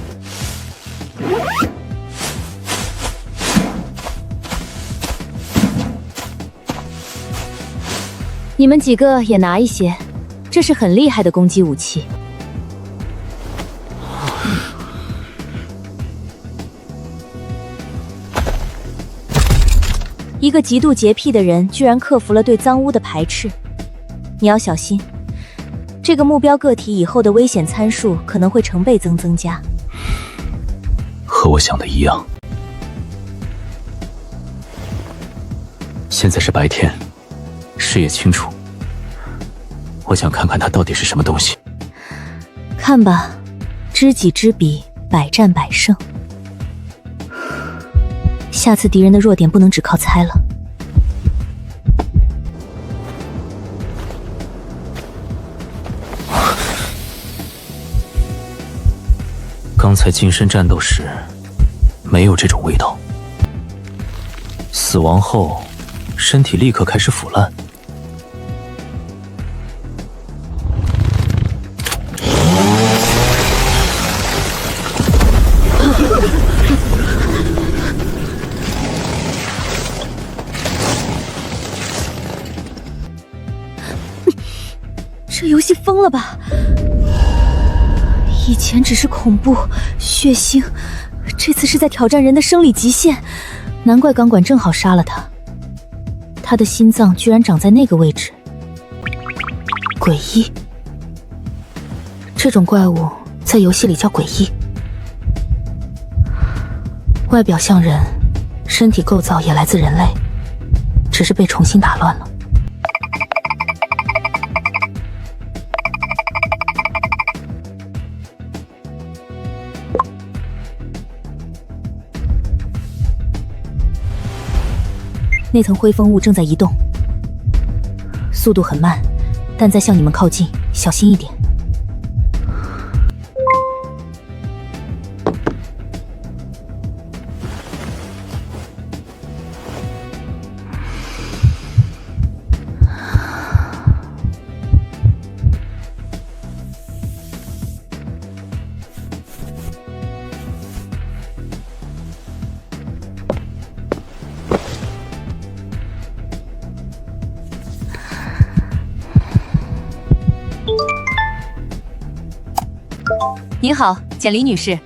你们几个也拿一些，这是很厉害的攻击武器。一个极度洁癖的人居然克服了对脏污的排斥，你要小心，这个目标个体以后的危险参数可能会成倍增加。和我想的一样。现在是白天，视野清楚，我想看看它到底是什么东西。看吧，知己知彼，百战百胜。下次敌人的弱点不能只靠猜了。刚才近身战斗时，没有这种味道。死亡后，身体立刻开始腐烂。这游戏疯了吧？以前只是恐怖、血腥，这次是在挑战人的生理极限。难怪钢管正好杀了他，他的心脏居然长在那个位置，诡异。这种怪物在游戏里叫诡异，外表像人，身体构造也来自人类，只是被重新打乱了。那层灰风雾正在移动，速度很慢，但在向你们靠近，小心一点。您好，简黎女士，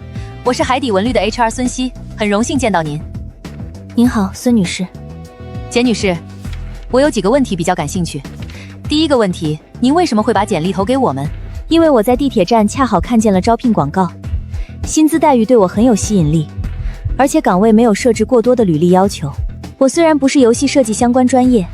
我是海底文旅的 HR 孙熙，很荣幸见到您。您好，孙女士。简女士，我有几个问题比较感兴趣。第一个问题，您为什么会把简历投给我们？因为我在地铁站恰好看见了招聘广告，薪资待遇对我很有吸引力，而且岗位没有设置过多的履历要求。我虽然不是游戏设计相关专业，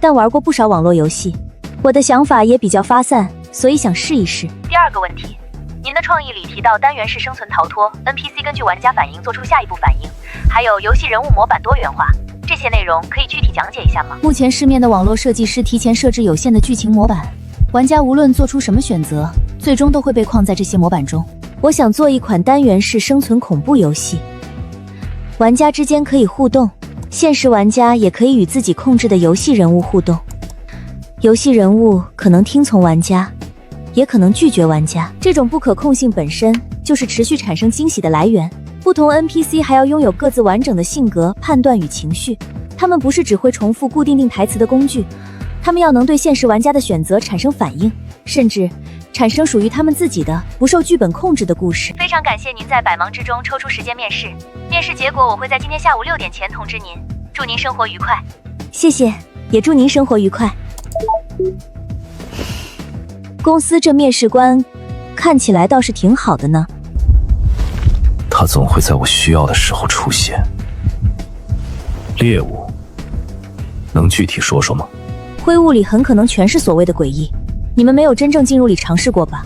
但玩过不少网络游戏，我的想法也比较发散，所以想试一试。第二个问题，您的创意里提到单元式生存逃脱 ，NPC 根据玩家反应做出下一步反应，还有游戏人物模板多元化，这些内容可以具体讲解一下吗？目前市面的网络设计师提前设置有限的剧情模板，玩家无论做出什么选择，最终都会被框在这些模板中。我想做一款单元式生存恐怖游戏，玩家之间可以互动，现实玩家也可以与自己控制的游戏人物互动。游戏人物可能听从玩家，也可能拒绝玩家。这种不可控性本身就是持续产生惊喜的来源。不同 NPC 还要拥有各自完整的性格、判断与情绪，他们不是只会重复固定台词的工具，他们要能对现实玩家的选择产生反应，甚至产生属于他们自己的不受剧本控制的故事。非常感谢您在百忙之中抽出时间面试，面试结果我会在今天下午6点前通知您，祝您生活愉快。谢谢，也祝您生活愉快。公司这面试官看起来倒是挺好的呢。他总会在我需要的时候出现。猎物，能具体说说吗？灰雾里很可能全是所谓的诡异，你们没有真正进入里尝试过吧？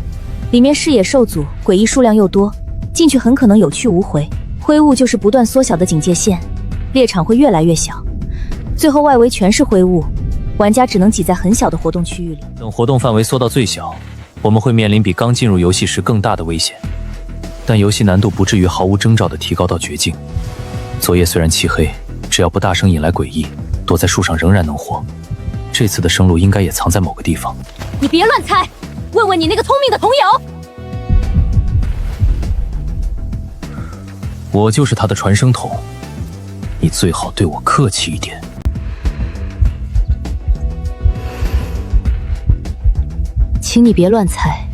里面视野受阻，诡异数量又多，进去很可能有去无回。灰雾就是不断缩小的警戒线，猎场会越来越小，最后外围全是灰雾，玩家只能挤在很小的活动区域里。等活动范围缩到最小，我们会面临比刚进入游戏时更大的危险，但游戏难度不至于毫无征兆地提高到绝境。昨夜虽然漆黑，只要不大声引来诡异，躲在树上仍然能活。这次的生路应该也藏在某个地方。你别乱猜，问问你那个聪明的同友。我就是他的传声筒，你最好对我客气一点。请你别乱猜，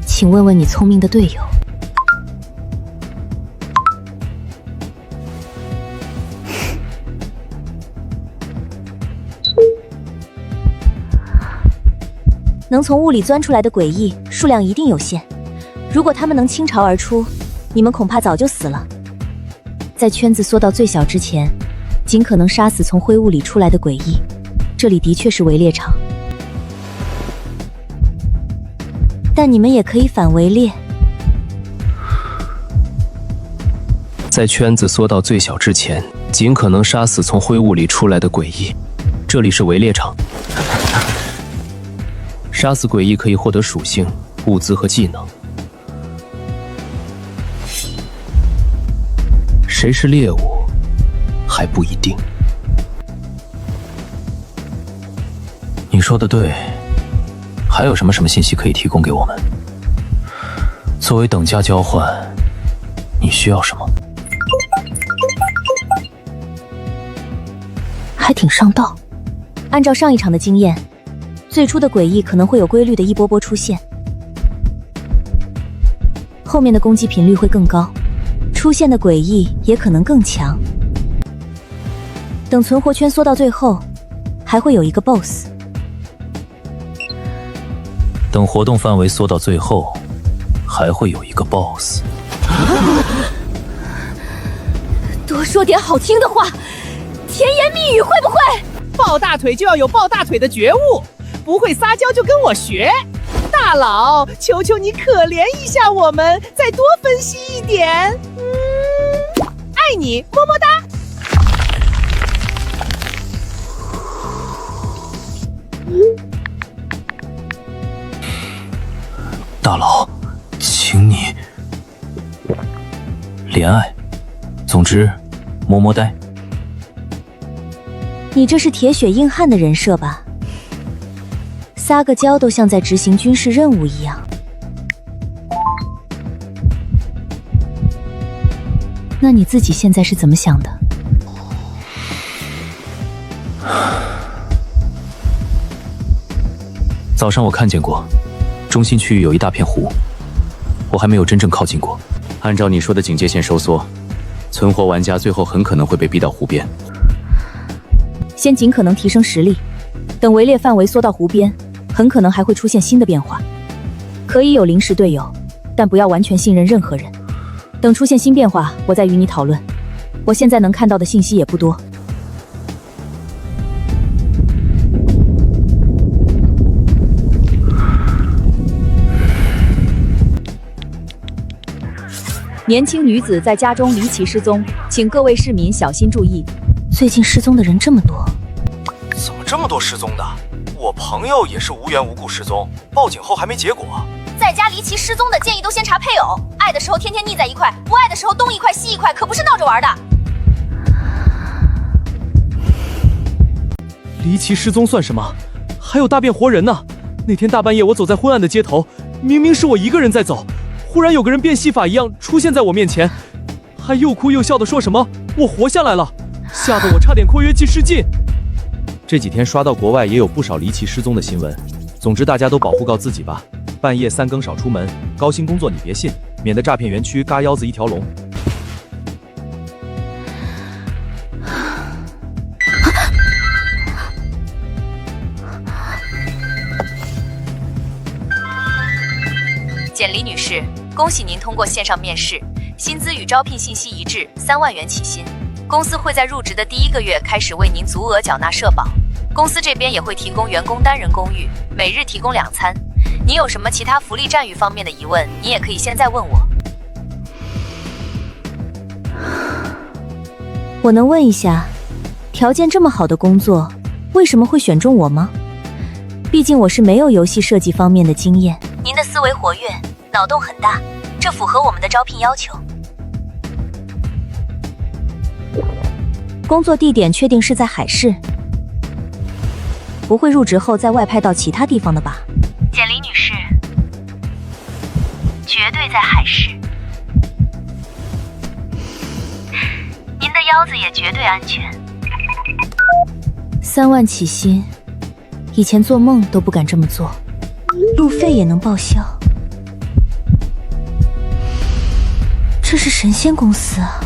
请问问你聪明的队友。能从雾里钻出来的诡异数量一定有限，如果他们能倾巢而出，你们恐怕早就死了。在圈子缩到最小之前，尽可能杀死从灰雾里出来的诡异。这里的确是围猎场，但你们也可以反围猎。在圈子缩到最小之前，尽可能杀死从灰雾里出来的诡异。这里是围猎场。杀死诡异可以获得属性、物资和技能。谁是猎物，还不一定。你说的对，还有什么信息可以提供给我们？作为等价交换，你需要什么？还挺上道。按照上一场的经验，最初的诡异可能会有规律的一波波出现，后面的攻击频率会更高，出现的诡异也可能更强。等存活圈缩到最后，还会有一个 BOSS。等活动范围缩到最后，还会有一个 BOSS。多说点好听的话，甜言蜜语会不会？抱大腿就要有抱大腿的觉悟，不会撒娇就跟我学。大佬，求求你可怜一下我们，再多分析一点。爱你，么么哒。大佬，请你怜爱，总之，么么哒。你这是铁血硬汉的人设吧？撒个娇都像在执行军事任务一样。那你自己现在是怎么想的？早上我看见过，中心区域有一大片湖，我还没有真正靠近过。按照你说的警戒线收缩，存活玩家最后很可能会被逼到湖边。先尽可能提升实力，等围猎范围缩到湖边，很可能还会出现新的变化。可以有临时队友，但不要完全信任任何人。等出现新变化，我再与你讨论。我现在能看到的信息也不多。年轻女子在家中离奇失踪，请各位市民小心注意。最近失踪的人这么多，怎么这么多失踪的？我朋友也是无缘无故失踪，报警后还没结果。在家离奇失踪的，建议都先查配偶。爱的时候天天腻在一块，不爱的时候东一块西一块，可不是闹着玩的。离奇失踪算什么？还有大变活人呢！那天大半夜我走在昏暗的街头，明明是我一个人在走，忽然有个人变戏法一样出现在我面前，还又哭又笑的说什么我活下来了，吓得我差点括约肌失禁。这几天刷到国外也有不少离奇失踪的新闻，总之大家都保护告自己吧，半夜3更少出门，高薪工作你别信，免得诈骗园区嘎腰子一条龙。简黎女士，恭喜您通过线上面试，薪资与招聘信息一致，3万元起薪。公司会在入职的第1个月开始为您足额缴纳社保。公司这边也会提供员工单人公寓，每日提供2餐。你有什么其他福利待遇方面的疑问，你也可以现在问我。我能问一下，条件这么好的工作，为什么会选中我吗？毕竟我是没有游戏设计方面的经验。您的思维活跃，脑洞很大，这符合我们的招聘要求。工作地点确定是在海市，不会入职后再外派到其他地方的吧？简黎女士，绝对在海市。您的腰子也绝对安全。3万起薪，以前做梦都不敢这么做。路费也能报销，这是神仙公司啊！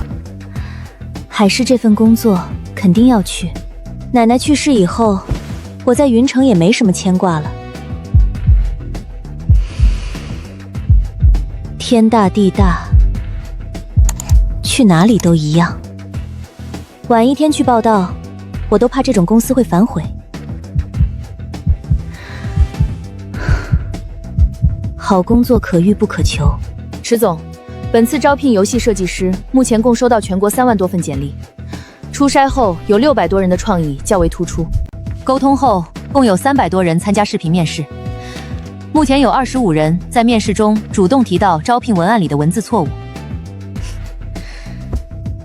海市这份工作肯定要去。奶奶去世以后，我在云城也没什么牵挂了。天大地大，去哪里都一样。晚一天去报道，我都怕这种公司会反悔。好工作可遇不可求。池总，本次招聘游戏设计师，目前共收到全国3万多份简历，初筛后有600多人的创意较为突出，沟通后共有300多人参加视频面试。目前有25人在面试中主动提到招聘文案里的文字错误。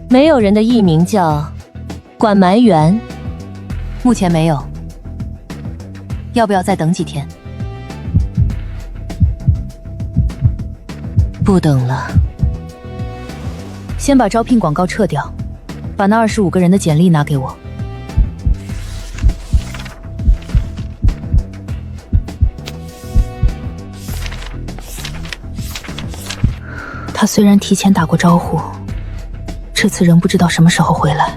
没有人的艺名叫管埋元，目前没有。要不要再等几天？不等了。先把招聘广告撤掉，把那25个人的简历拿给我。他虽然提前打过招呼，这次仍不知道什么时候回来。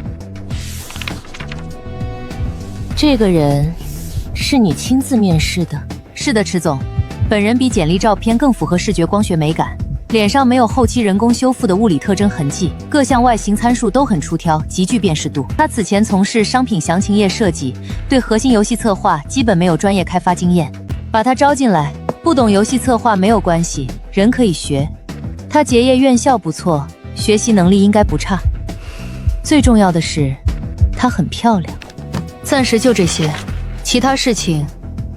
这个人是你亲自面试的？是的，池总，本人比简历照片更符合视觉光学美感，脸上没有后期人工修复的物理特征痕迹，各项外形参数都很出挑，极具辨识度。他此前从事商品详情页设计，对核心游戏策划基本没有专业开发经验。把他招进来，不懂游戏策划没有关系，人可以学。他结业院校不错，学习能力应该不差。最重要的是，她很漂亮。暂时就这些，其他事情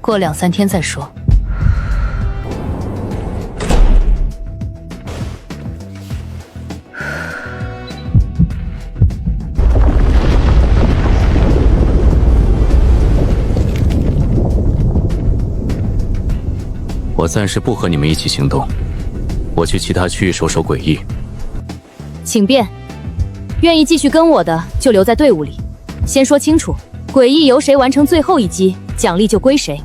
过2、3天再说。我暂时不和你们一起行动，我去其他区域收收诡异。请便。愿意继续跟我的就留在队伍里。先说清楚，诡异由谁完成最后一击，奖励就归谁。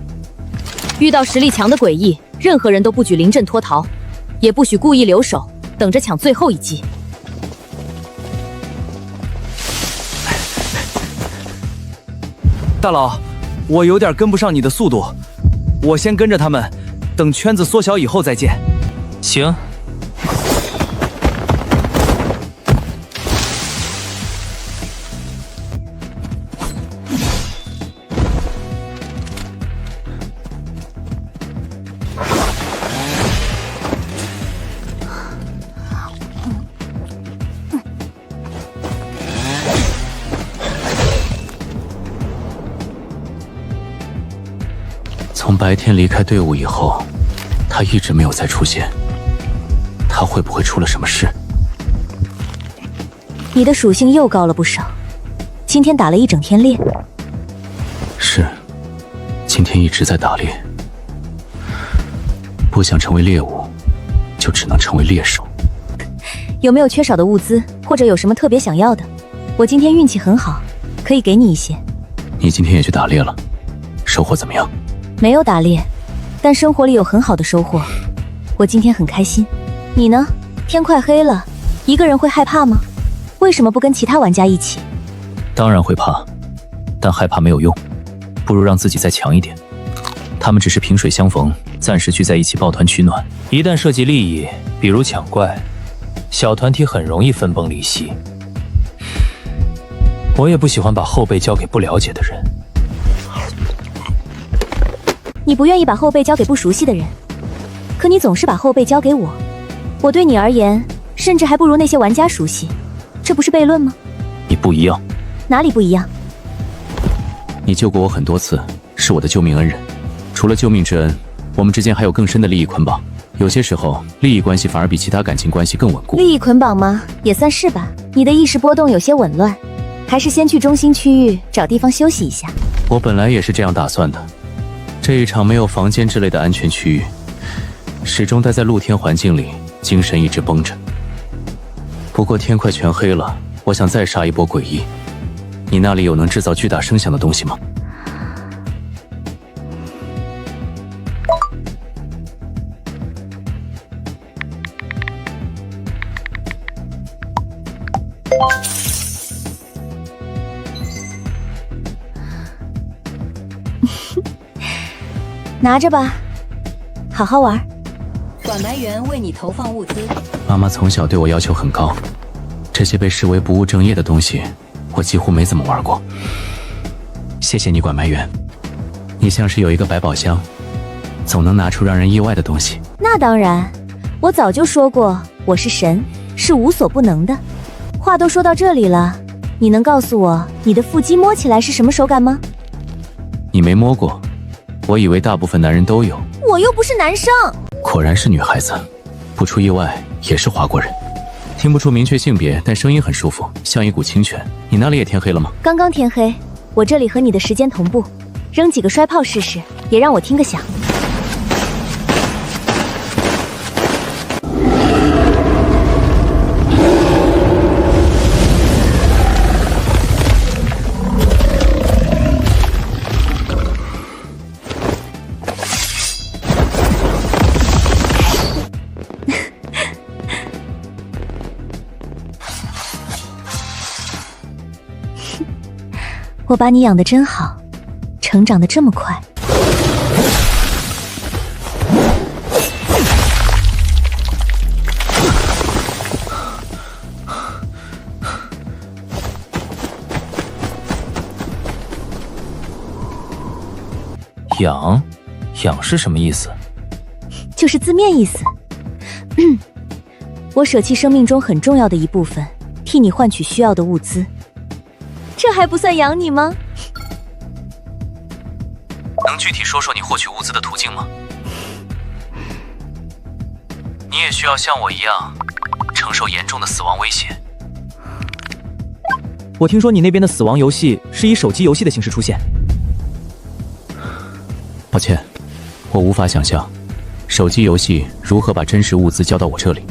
遇到实力强的诡异，任何人都不许临阵脱逃，也不许故意留守，等着抢最后一击。大佬，我有点跟不上你的速度，我先跟着他们，等圈子缩小以后再见。行。从白天离开队伍以后，他一直没有再出现。他会不会出了什么事？你的属性又高了不少，今天打了一整天猎。是，今天一直在打猎。不想成为猎物，就只能成为猎手。有没有缺少的物资，或者有什么特别想要的？我今天运气很好，可以给你一些。你今天也去打猎了，收获怎么样？没有打猎，但生活里有很好的收获。我今天很开心。你呢？天快黑了，一个人会害怕吗？为什么不跟其他玩家一起？当然会怕，但害怕没有用，不如让自己再强一点。他们只是萍水相逢，暂时聚在一起抱团取暖。一旦涉及利益，比如抢怪，小团体很容易分崩离析。我也不喜欢把后背交给不了解的人。你不愿意把后背交给不熟悉的人，可你总是把后背交给我。我对你而言，甚至还不如那些玩家熟悉，这不是悖论吗？你不一样。哪里不一样？你救过我很多次，是我的救命恩人。除了救命之恩，我们之间还有更深的利益捆绑。有些时候，利益关系反而比其他感情关系更稳固。利益捆绑吗？也算是吧。你的意识波动有些紊乱，还是先去中心区域找地方休息一下。我本来也是这样打算的。这一场没有房间之类的安全区域，始终待在露天环境里，精神一直绷着。不过天快全黑了，我想再杀一波诡异。你那里有能制造巨大声响的东西吗？拿着吧，好好玩。管埋员为你投放物资。妈妈从小对我要求很高，这些被视为不务正业的东西，我几乎没怎么玩过。谢谢你，管埋员，你像是有一个百宝箱，总能拿出让人意外的东西。那当然，我早就说过，我是神，是无所不能的。话都说到这里了，你能告诉我你的腹肌摸起来是什么手感吗？你没摸过，我以为大部分男人都有。我又不是男生。果然是女孩子，不出意外也是华国人。听不出明确性别，但声音很舒服，像一股清泉。你那里也天黑了吗？刚刚天黑，我这里和你的时间同步，扔几个摔炮试试，也让我听个响。我把你养得真好，成长得这么快。养是什么意思？就是字面意思。我舍弃生命中很重要的一部分，替你换取需要的物资。这还不算养你吗？能具体说说你获取物资的途径吗？你也需要像我一样承受严重的死亡威胁。我听说你那边的死亡游戏是以手机游戏的形式出现。抱歉，我无法想象手机游戏如何把真实物资交到我这里。